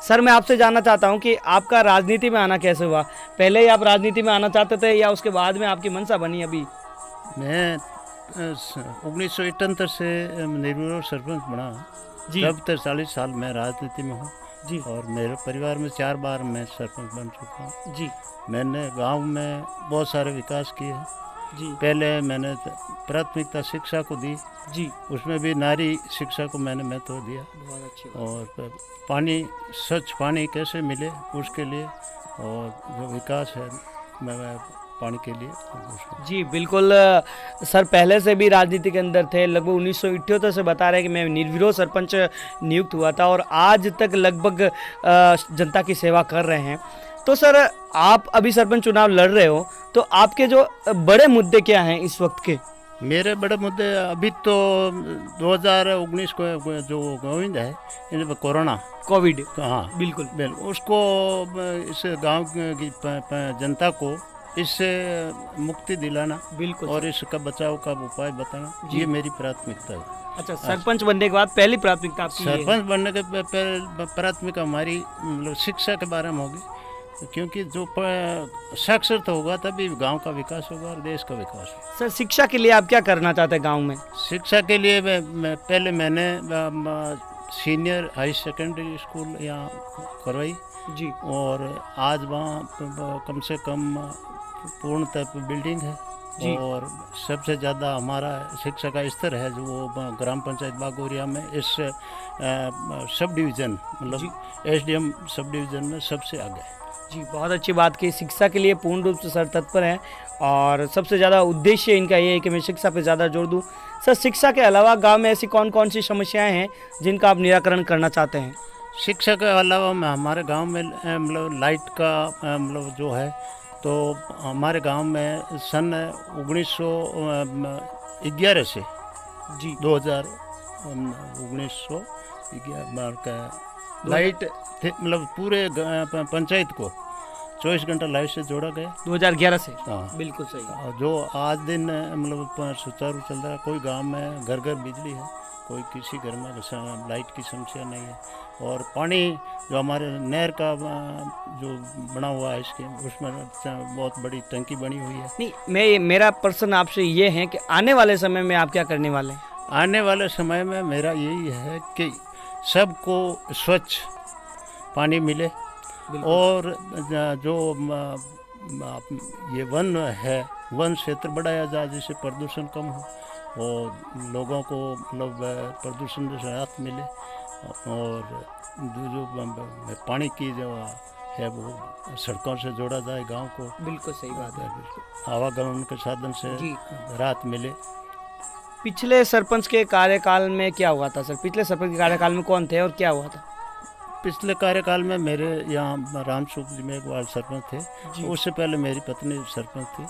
सर, मैं आपसे जानना चाहता हूं कि आपका राजनीति में आना कैसे हुआ? पहले ही आप राजनीति में आना चाहते थे या उसके बाद में आपकी मंशा बनी? अभी मैं 1978 से निर्विरोध सरपंच बना जी। तब तक 40 साल मैं राजनीति में हूँ जी और मेरे परिवार में 4 बार मैं सरपंच बन चुका हूँ। जी मैंने गांव में बहुत सारे विकास किए हैं। जी पहले मैंने प्राथमिकता शिक्षा को दी, जी। उसमें भी नारी शिक्षा को मैंने महत्व दिया। बहुत अच्छी और पानी, स्वच्छ पानी कैसे मिले उसके लिए, और जो विकास है मैं पानी के लिए जी बिल्कुल। सर पहले से भी राजनीति के अंदर थे, लगभग 1978 से बता रहे हैं कि मैं निर्विरोध सरपंच नियुक्त हुआ था और आज तक लगभग जनता की सेवा कर रहे हैं। तो सर आप अभी सरपंच चुनाव लड़ रहे हो, तो आपके जो बड़े मुद्दे क्या हैं इस वक्त के? मेरे बड़े मुद्दे अभी तो 2019 को जो गोविंद है, कोरोना कोविड, हाँ बिल्कुल उसको, इस गांव की जनता को इससे मुक्ति दिलाना बिल्कुल और इसका बचाव का उपाय बताना, ये मेरी प्राथमिकता है। अच्छा, सरपंच बनने के बाद पहली प्राथमिकता आपकी ये है? सरपंच बनने के प्राथमिकता हमारी मतलब शिक्षा के बारे में होगी, क्योंकि जो साक्षरता होगा तभी गांव का विकास होगा और देश का विकास होगा। सर शिक्षा के लिए आप क्या करना चाहते हैं गांव में? शिक्षा के लिए पहले मैंने सीनियर हाई सेकेंडरी स्कूल यहाँ करवाई जी, और आज वहाँ कम से कम पूर्णतः बिल्डिंग है जी। और सबसे ज़्यादा हमारा शिक्षा का स्तर है जो वो ग्राम पंचायत बागोरिया में इस सब डिवीज़न मतलब एसडीएम सब डिवीज़न में सबसे आगे है। जी बहुत अच्छी बात की। शिक्षा के लिए पूर्ण रूप से सर तत्पर हैं और सबसे ज़्यादा उद्देश्य इनका ये है कि मैं शिक्षा पे ज़्यादा जोर दूं। सर शिक्षा के अलावा गांव में ऐसी कौन कौन सी समस्याएं हैं जिनका आप निराकरण करना चाहते हैं? शिक्षा के अलावा हमारे गांव में मतलब लाइट का मतलब जो है, तो हमारे गांव में सन 1911 से जी 1911 का लाइट मतलब पूरे पंचायत को 24 घंटा लाइट से जोड़ा गया 2011 से। हाँ बिल्कुल सही। जो आज दिन मतलब सुचारू चल रहा है। कोई गांव में घर घर बिजली है, कोई किसी घर में लाइट की समस्या नहीं है। और पानी जो हमारे नहर का जो बना हुआ है इसके, उसमें बहुत बड़ी टंकी बनी हुई है। नहीं, मेरा प्रश्न आपसे ये है कि आने वाले समय में आप क्या करने वाले हैं? आने वाले समय में मेरा यही है कि सबको स्वच्छ पानी मिले और जो ये वन है, वन क्षेत्र बढ़ाया जाए जिससे प्रदूषण कम हो और लोगों को मतलब प्रदूषण से राहत मिले और जो पानी की जो है वो सड़कों से जोड़ा जाए गांव को। बिल्कुल सही बात है। आवागमन के साधन से राहत मिले। पिछले सरपंच के कार्यकाल में क्या हुआ था सर? पिछले सरपंच के कार्यकाल में कौन थे और क्या हुआ था? पिछले कार्यकाल में मेरे यहाँ रामसुख जी में एक बार सरपंच थे, उससे पहले मेरी पत्नी सरपंच थी।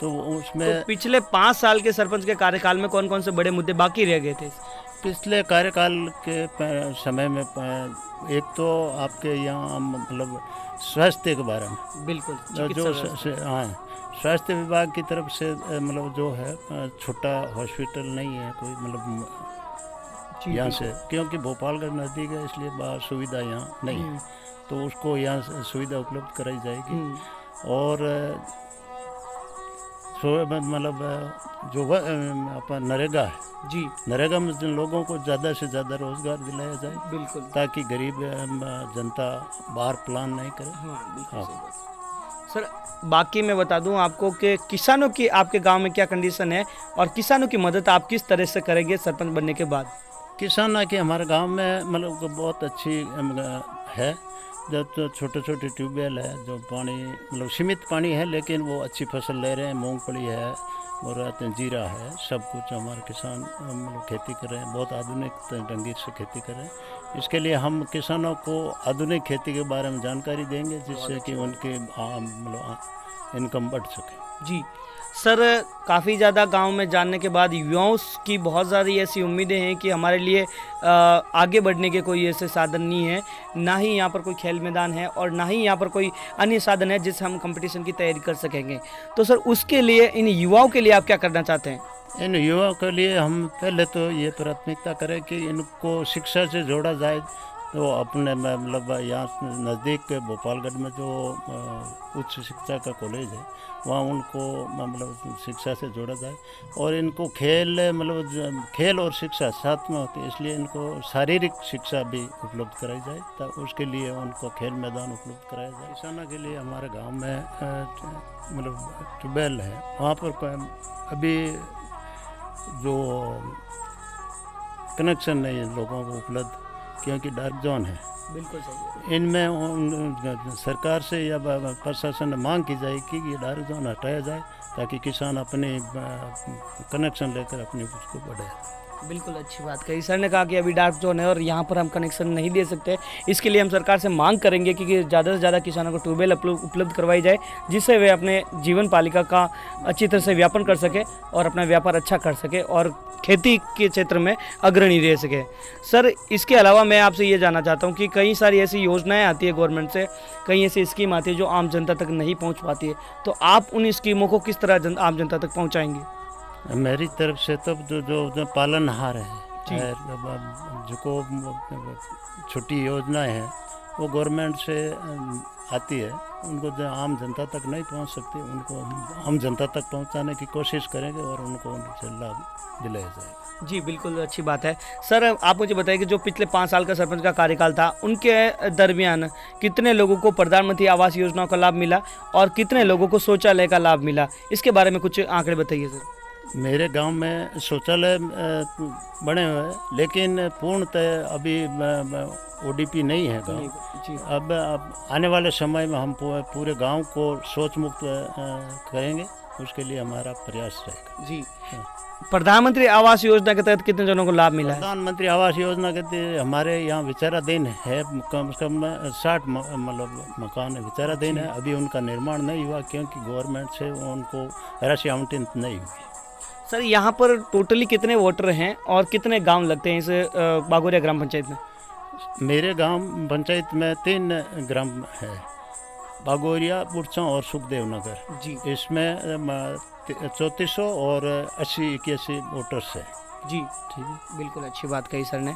तो उसमें तो पिछले 5 साल के सरपंच के कार्यकाल में कौन कौन से बड़े मुद्दे बाकी रह गए थे? पिछले कार्यकाल के समय में एक तो आपके यहाँ मतलब स्वास्थ्य के बारे में, बिल्कुल जो हाँ स्वास्थ्य विभाग की तरफ से मतलब जो है छोटा हॉस्पिटल नहीं है कोई मतलब यहाँ से, क्योंकि भोपालगढ़ नज़दीक है इसलिए बाहर सुविधा यहाँ नहीं है, तो उसको यहाँ सुविधा उपलब्ध कराई जाएगी। और मतलब जो अपन नरेगा है जी, नरेगा में जिन लोगों को ज़्यादा से ज़्यादा रोजगार दिलाया जाए, बिल्कुल, ताकि गरीब जनता बाहर प्लान नहीं करे। हाँ, बिल्कुल सर बाकी मैं बता दूं आपको कि किसानों की आपके गांव में क्या कंडीशन है और किसानों की मदद आप किस तरह से करेंगे सरपंच बनने के बाद? किसान की हमारे गांव में मतलब बहुत अच्छी है, जो तो छोटे छोटे ट्यूबवेल है, जो पानी मतलब सीमित पानी है लेकिन वो अच्छी फसल ले रहे हैं। मूंगफली है और जीरा है, सब कुछ हमारे किसान मतलब खेती कर रहे हैं, बहुत आधुनिक ढंग से खेती कर रहे हैं। इसके लिए हम किसानों को आधुनिक खेती के बारे में जानकारी देंगे जिससे कि उनके मतलब इनकम बढ़ सके। जी सर, काफ़ी ज़्यादा गांव में जानने के बाद युवाओं की बहुत ज़्यादा ऐसी उम्मीदें हैं कि हमारे लिए आगे बढ़ने के कोई ऐसे साधन नहीं है, ना ही यहाँ पर कोई खेल मैदान है और ना ही यहाँ पर कोई अन्य साधन है जिससे हम कंपटीशन की तैयारी कर सकेंगे। तो सर उसके लिए इन युवाओं के लिए आप क्या करना चाहते हैं? इन युवाओं के लिए हम पहले तो ये प्राथमिकता करें कि इनको शिक्षा से जोड़ा जाए तो अपने मतलब यहाँ नज़दीक भोपालगढ़ में जो उच्च शिक्षा का कॉलेज है वहाँ उनको मतलब शिक्षा से जोड़ा जाए और इनको खेल मतलब खेल और शिक्षा साथ में होती है, इसलिए इनको शारीरिक शिक्षा भी उपलब्ध कराई जाए, तो उसके लिए उनको खेल मैदान उपलब्ध कराया जाए। किसानों के लिए हमारे गांव में मतलब ट्यूबवेल है, वहाँ पर अभी जो कनेक्शन नहीं है लोगों को उपलब्ध, क्योंकि डार्क जोन है। बिल्कुल सही है। इनमें सरकार से या प्रशासन ने मांग की जाए कि ये डार्क जोन हटाया जाए ताकि किसान अपने कनेक्शन लेकर अपनी उसको बढ़ाए। बिल्कुल अच्छी बात कही सर ने कहा कि अभी डार्क जोन है और यहाँ पर हम कनेक्शन नहीं दे सकते, इसके लिए हम सरकार से मांग करेंगे कि ज़्यादा से ज़्यादा किसानों को ट्यूबवेल उपलब्ध करवाई जाए, जिससे वे अपने जीवन पालिका का अच्छी तरह से व्यापन कर सके और अपना व्यापार अच्छा कर सके और खेती के क्षेत्र में अग्रणी रह सके। सर इसके अलावा मैं आपसे ये जानना चाहता हूँ कि कई सारी ऐसी योजनाएं आती है गवर्नमेंट से, कई ऐसी स्कीम आती है जो आम जनता तक नहीं पहुँच पाती है, तो आप उन स्कीमों को किस तरह आम जनता तक पहुँचाएंगे? मेरी तरफ से तो जो पालनहार है जो छोटी योजनाएं हैं वो गवर्नमेंट से आती है, उनको जो आम जनता तक नहीं पहुंच सकती उनको आम जनता तक पहुंचाने की कोशिश करेंगे और उनको उनसे लाभ दिलाया जाएगा। जी बिल्कुल अच्छी बात है। सर आप मुझे बताइए कि जो पिछले 5 साल का सरपंच का कार्यकाल था उनके दरमियान कितने लोगों को प्रधानमंत्री आवास योजना का लाभ मिला और कितने लोगों को शौचालय का लाभ मिला, इसके बारे में कुछ आंकड़े बताइए सर। मेरे गांव में शौचालय बने हुए हैं, लेकिन पूर्णतः अभी ओडीपी नहीं है गांव। अब आने वाले समय में हम पूरे गांव को शौच मुक्त करेंगे, उसके लिए हमारा प्रयास रहेगा। जी प्रधानमंत्री आवास योजना के तहत कितने जनों को लाभ मिला है? प्रधानमंत्री आवास योजना के तहत हमारे यहाँ विचाराधीन है कम से कम 60 मतलब मकान विचाराधीन है, अभी उनका निर्माण नहीं हुआ क्योंकि गवर्नमेंट से उनको राशि आवंटित नहीं हुई। सर यहाँ पर टोटली कितने वोटर हैं और कितने गांव लगते हैं इस बागोरिया ग्राम पंचायत में? मेरे गांव पंचायत में 3 ग्राम है, बागोरिया, बुरचा और सुखदेव नगर। जी इसमें 3400 और 80-81 वोटर्स है। जी ठीक है, बिल्कुल अच्छी बात कही सर ने।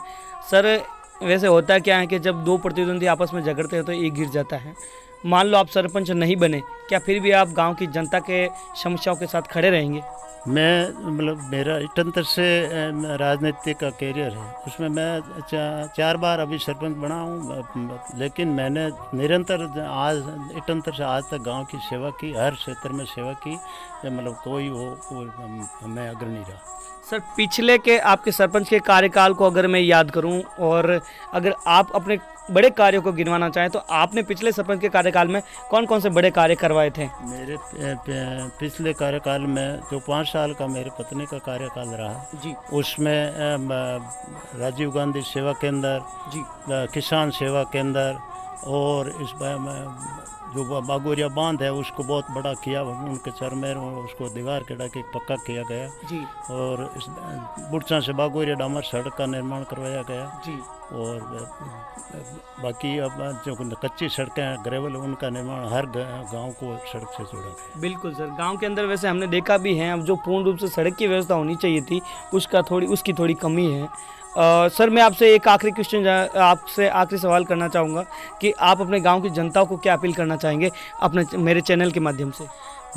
सर वैसे होता क्या है कि जब 2 प्रतिद्वंदी आपस में झगड़ते हैं तो एक गिर जाता है। मान लो आप सरपंच नहीं बने, क्या फिर भी आप गांव की जनता के समस्याओं के साथ खड़े रहेंगे? मैं मतलब मेरा इटंतर से राजनीति का कैरियर है, उसमें मैं 4 बार अभी सरपंच बना हूँ, लेकिन मैंने निरंतर आज इटंतर से आज तक गांव की सेवा की, हर क्षेत्र में सेवा की, मतलब कोई वो मैं अग्रणी रहा। सर पिछले के आपके सरपंच के कार्यकाल को अगर मैं याद करूं और अगर आप अपने बड़े कार्यों को गिनवाना चाहें तो आपने पिछले सरपंच के कार्यकाल में कौन कौन से बड़े कार्य करवाए थे? मेरे पिछले कार्यकाल में जो 5 साल का मेरे पत्नी का कार्यकाल रहा जी, उसमें राजीव गांधी सेवा केंद्र जी, किसान सेवा केंद्र और इस जो बागोरिया बांध है उसको बहुत बड़ा किया, उनके चरमेर उसको दीवार के डाके पक्का किया गया जी, और इस बुरचा से बागोरिया डामर सड़क का निर्माण करवाया गया जी, और बाकी अब जो कच्ची सड़कें ग्रेवल उनका निर्माण हर गांव को सड़क से जोड़ा गया। बिल्कुल सर, गांव के अंदर वैसे हमने देखा भी है, अब जो पूर्ण रूप से सड़क की व्यवस्था होनी चाहिए थी उसकी थोड़ी कमी है। सर मैं आपसे एक आखिरी सवाल करना चाहूँगा कि आप अपने गांव की जनता को क्या अपील करना चाहेंगे अपने मेरे चैनल के माध्यम से?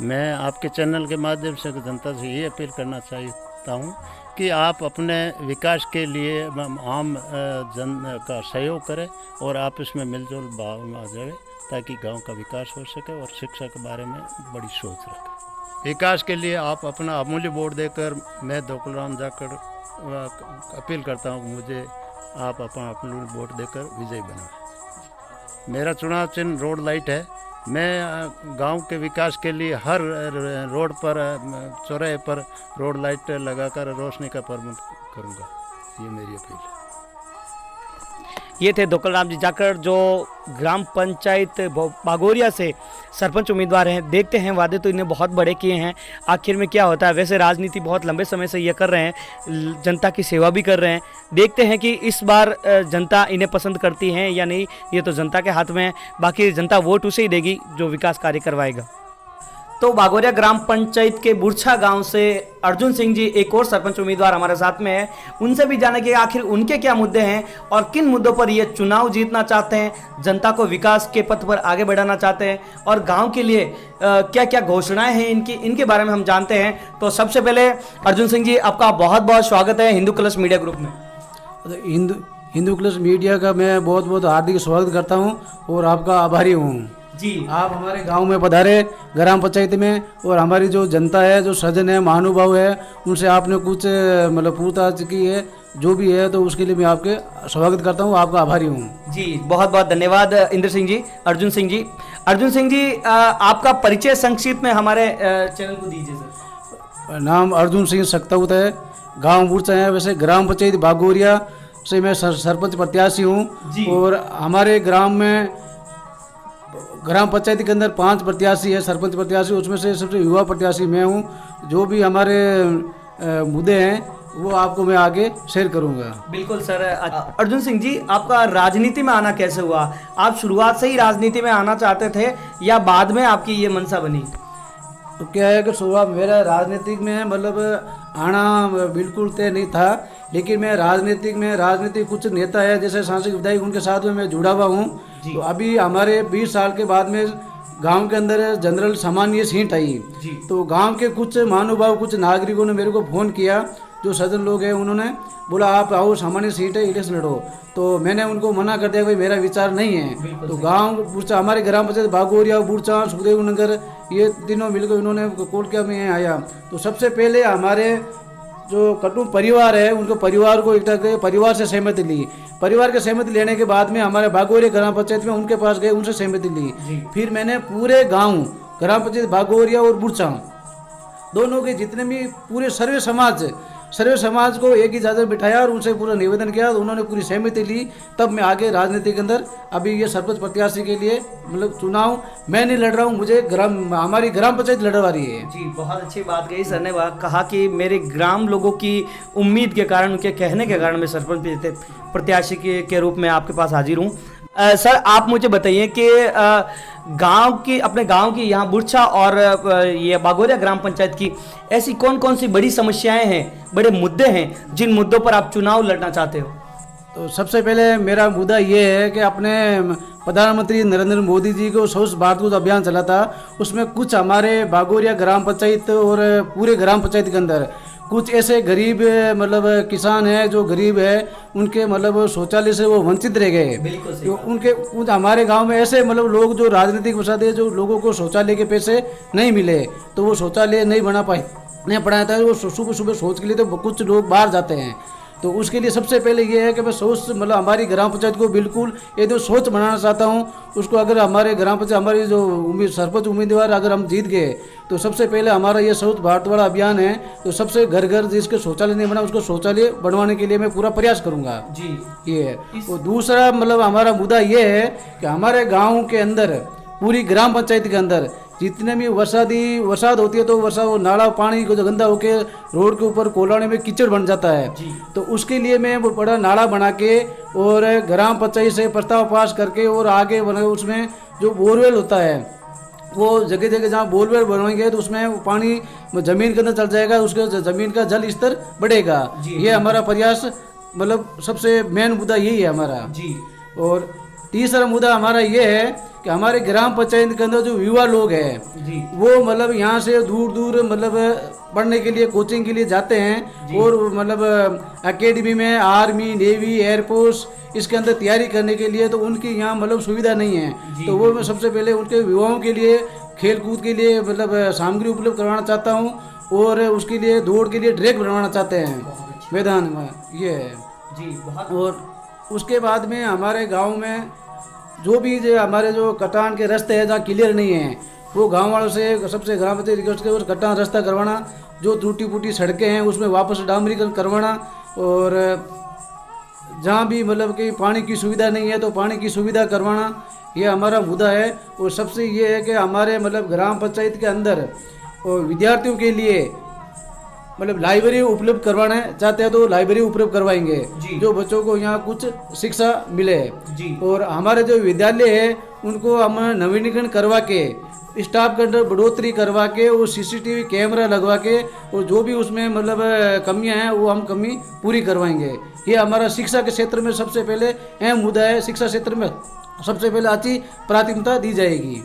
मैं आपके चैनल के माध्यम से जनता से ये अपील करना चाहता हूँ कि आप अपने विकास के लिए आम जन का सहयोग करें और आप इसमें मिलजुल भाव में आ जाए ताकि गांव का विकास हो सके और शिक्षा के बारे में बड़ी सोच रखें। विकास के लिए आप अपना अमूल्य वोट देकर मैं दोकलराम जाखड़ अपील करता हूँ, मुझे आप अपना वोट देकर विजयी बनाएं। मेरा चुनाव चिन्ह रोड लाइट है। मैं गांव के विकास के लिए हर रोड पर चौराहे पर रोड लाइट लगाकर रोशनी का प्रबंध करूंगा, ये मेरी अपील है। ये थे दोकलराम जी जाखड़ जो ग्राम पंचायत बागोरिया से सरपंच उम्मीदवार हैं। देखते हैं, वादे तो इन्हें बहुत बड़े किए हैं, आखिर में क्या होता है। वैसे राजनीति बहुत लंबे समय से ये कर रहे हैं, जनता की सेवा भी कर रहे हैं। देखते हैं कि इस बार जनता इन्हें पसंद करती है या नहीं, ये तो जनता के हाथ में है। बाकी जनता वोट उसे ही देगी जो विकास कार्य करवाएगा। तो बागोरिया ग्राम पंचायत के बुरछा गांव से अर्जुन सिंह जी एक और सरपंच उम्मीदवार हमारे साथ में है। उनसे भी जाने कि आखिर उनके क्या मुद्दे हैं और किन मुद्दों पर ये चुनाव जीतना चाहते हैं, जनता को विकास के पथ पर आगे बढ़ाना चाहते हैं और गांव के लिए क्या क्या घोषणाएं हैं इनके बारे में हम जानते हैं। तो सबसे पहले अर्जुन सिंह जी, आपका बहुत बहुत स्वागत है हिंदू कलश मीडिया ग्रुप में। हिंदू कलश मीडिया का मैं बहुत बहुत हार्दिक स्वागत करता हूँ और आपका आभारी हूँ जी। आप हमारे गांव में पधारे ग्राम पंचायत में, और हमारी जो जनता है, जो सज्जन है, महानुभाव है, उनसे आपने कुछ मतलब पूछताछ की है, जो भी है, तो उसके लिए मैं आपके स्वागत करता हूँ, आपका आभारी हूँ जी। बहुत बहुत धन्यवाद इंद्र सिंह जी। अर्जुन सिंह जी, आपका परिचय संक्षिप्त में हमारे चैनल को दीजिए सर। नाम अर्जुन सिंह सक्ताउत है, गाँव बुरचा है, वैसे ग्राम पंचायत बागोरिया से मैं सरपंच प्रत्याशी हूँ। और हमारे ग्राम में ग्राम पंचायत के अंदर 5 प्रत्याशी है, सरपंच प्रत्याशी, उसमें से सबसे युवा प्रत्याशी मैं हूँ। जो भी हमारे मुद्दे हैं वो आपको मैं आगे शेयर करूँगा। बिल्कुल सर। अर्जुन सिंह जी, आपका राजनीति में आना कैसे हुआ? आप शुरुआत से ही राजनीति में आना चाहते थे या बाद में आपकी ये मनसा बनी? तो क्या है कि शुरुआत मेरा राजनीतिक में मतलब आना बिल्कुल तय नहीं था, लेकिन मैं राजनीतिक कुछ नेता है जैसे सांसद विधायक, उनके साथ में मैं जुड़ा हुआ हूँ। तो अभी हमारे 20 साल के बाद में गांव के अंदर जनरल सामान्य सीट आई, तो गांव के कुछ महानुभाव, कुछ नागरिकों ने मेरे को फ़ोन किया, जो सज्जन लोग हैं, उन्होंने बोला आप आओ, सामान्य सीट है, इलेक्शन लड़ो। तो मैंने उनको मना कर दिया, भाई मेरा विचार नहीं है। तो गांव बुरचा, हमारे ग्राम पंचायत बागोरिया, बुरचा, सुखदेव नगर, ये तीनों मिलकर उन्होंने कॉल किया, मैं आया। तो सबसे पहले हमारे जो कुटुंब परिवार है, उनको परिवार को इकट्ठा करके परिवार से सहमति ली। परिवार की सहमति लेने के बाद में हमारे बागोरिया ग्राम पंचायत में उनके पास गए, उनसे सहमति ली। फिर मैंने पूरे गांव ग्राम पंचायत बागोरिया और बुरचा दोनों के जितने भी पूरे सर्वे समाज को एक ही जगह बिठाया और उनसे पूरा निवेदन किया, तो उन्होंने पूरी सहमति ली। तब मैं आगे राजनीति के अंदर अभी ये सरपंच प्रत्याशी के लिए मतलब चुनाव मैं नहीं लड़ रहा हूँ, मुझे हमारी ग्राम पंचायत लड़वा रही है। जी, बहुत अच्छी बात कही सर ने। कहा कि मेरे ग्राम लोगों की उम्मीद के कारण, उनके कहने के कारण मैं सरपंच प्रत्याशी के रूप में आपके पास हाजिर हूँ। सर, आप मुझे बताइए कि अपने गांव की यहाँ बुरछा और ये बागोरिया ग्राम पंचायत की ऐसी कौन कौन सी बड़ी समस्याएं हैं, बड़े मुद्दे हैं, जिन मुद्दों पर आप चुनाव लड़ना चाहते हो? तो सबसे पहले मेरा मुद्दा ये है कि अपने प्रधानमंत्री नरेंद्र मोदी जी को स्वच्छ भारत जो अभियान चला था, उसमें कुछ हमारे बागोरिया ग्राम पंचायत और पूरे ग्राम पंचायत के अंदर कुछ ऐसे गरीब मतलब किसान हैं जो गरीब है, उनके मतलब शौचालय से वो वंचित रह गए। तो उनके कुछ हमारे गांव में ऐसे मतलब लोग जो राजनीतिक वसाद है, जो लोगों को शौचालय के पैसे नहीं मिले, तो वो शौचालय नहीं बना पाए, नहीं पढ़ाया था। वो सुबह सुबह शौच के लिए तो कुछ लोग बाहर जाते हैं। तो उसके लिए सबसे पहले ये है कि मैं सोच मतलब हमारी ग्राम पंचायत को बिल्कुल ये जो सोच बनाना चाहता हूँ, उसको अगर हमारे ग्राम पंचायत हमारी जो सरपंच उम्मीदवार अगर हम जीत गए, तो सबसे पहले हमारा ये स्वच्छ भारत वाला अभियान है, तो सबसे घर घर जिसके शौचालय नहीं बना उसको शौचालय बनवाने के लिए मैं पूरा प्रयास करूँगा जी। ये है। और दूसरा मतलब हमारा मुद्दा ये है कि हमारे गाँव के अंदर पूरी ग्राम पंचायत के अंदर जितने भी बरसात होती है, तो वो नाला पानी को जो गंदा होके रोड के ऊपर कोलाने में कीचड़ बन जाता है। तो उसके लिए मैं वो बड़ा नाला बना के और ग्राम पंचायत से प्रस्ताव पास करके और आगे उसमें जो बोरवेल होता है, वो जगह जगह जहाँ बोरवेल बनवाएंगे तो उसमें वो पानी जमीन के अंदर चल जाएगा, उसके जमीन का जल स्तर बढ़ेगा। ये हमारा प्रयास मतलब सबसे मेन मुद्दा यही है हमारा जी। और तीसरा मुद्दा हमारा ये है कि हमारे ग्राम पंचायत के अंदर जो युवा लोग हैं वो मतलब यहाँ से दूर दूर मतलब पढ़ने के लिए, कोचिंग के लिए जाते हैं, और मतलब एकेडमी में आर्मी, नेवी, एयरफोर्स इसके अंदर तैयारी करने के लिए, तो उनकी यहाँ मतलब सुविधा नहीं है। तो वो मैं सबसे पहले उनके युवाओं के लिए खेल कूद के लिए मतलब सामग्री उपलब्ध करवाना चाहता हूँ, और उसके लिए दौड़ के लिए ट्रैक बनवाना चाहते हैं मैदान में, ये है जी। और उसके बाद में हमारे गांव में जो भी हमारे जो कटान के रास्ते हैं जहाँ क्लियर नहीं है, वो गांव वालों से सबसे ग्राम पंचायत रिक्वेस्ट कर कटान रास्ता करवाना, जो टूटी फूटी सड़कें हैं उसमें वापस डामरीकरण करवाना, और जहाँ भी मतलब कि पानी की सुविधा नहीं है तो पानी की सुविधा करवाना, ये हमारा मुद्दा है। और सबसे ये है कि हमारे मतलब ग्राम पंचायत के अंदर विद्यार्थियों के लिए मतलब लाइब्रेरी उपलब्ध करवाना चाहते हैं तो लाइब्रेरी उपलब्ध करवाएंगे जो बच्चों को यहाँ कुछ शिक्षा मिले। और हमारे जो विद्यालय है उनको हम नवीनीकरण करवा के स्टाफ के अंदर बढ़ोतरी करवा के वो सीसीटीवी कैमरा लगवा के और जो भी उसमें मतलब कमियां हैं वो हम कमी पूरी करवाएंगे। ये हमारा शिक्षा के क्षेत्र में सबसे पहले अहम मुद्दा है। शिक्षा क्षेत्र में सबसे पहले अच्छी प्राथमिकता दी जाएगी।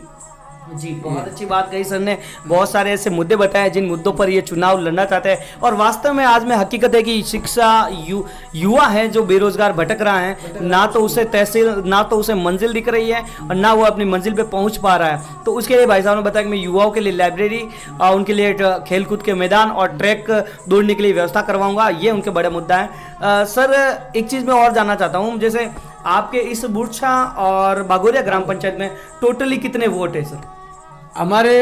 जी, बहुत अच्छी बात कही सर ने। बहुत सारे ऐसे मुद्दे बताए जिन मुद्दों पर ये चुनाव लड़ना चाहते हैं और वास्तव में आज में हकीकत है कि शिक्षा युवा है जो बेरोजगार भटक रहा है, ना तो उसे तहसील ना तो उसे मंजिल दिख रही है और ना वो अपनी मंजिल पे पहुंच पा रहा है। तो उसके लिए भाई साहब ने बताया कि मैं युवाओं के लिए लाइब्रेरी, उनके लिए खेलकूद के मैदान और ट्रैक दौड़ने के लिए व्यवस्था करवाऊंगा। ये उनके बड़े मुद्दा है। सर एक चीज़ मैं और जानना चाहता हूँ, जैसे आपके इस बुरछा और बागोरिया ग्राम पंचायत में टोटली कितने वोट है सर? हमारे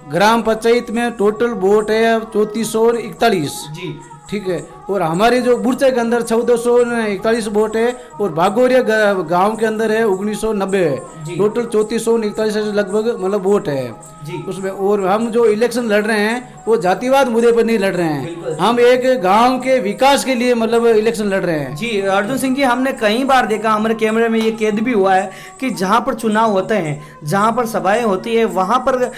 ग्राम पंचायत में टोटल वोट है 3441 जी, ठीक है। और हमारे जो बुरचा के अंदर 1441 वोट है और बागोरिया गांव के अंदर है 1990 है। टोटल 3441 लगभग मतलब वोट है जी उसमें। और हम जो इलेक्शन लड़ रहे हैं वो जातिवाद मुद्दे पर नहीं लड़ रहे हैं, हम एक गांव के विकास के लिए मतलब इलेक्शन लड़ रहे हैं जी। अर्जुन सिंह जी, हमने कई बार देखा, हमारे कैमरे में ये कैद भी हुआ है कि जहां पर चुनाव होते हैं, जहां पर सभाएं होती है, वहां पर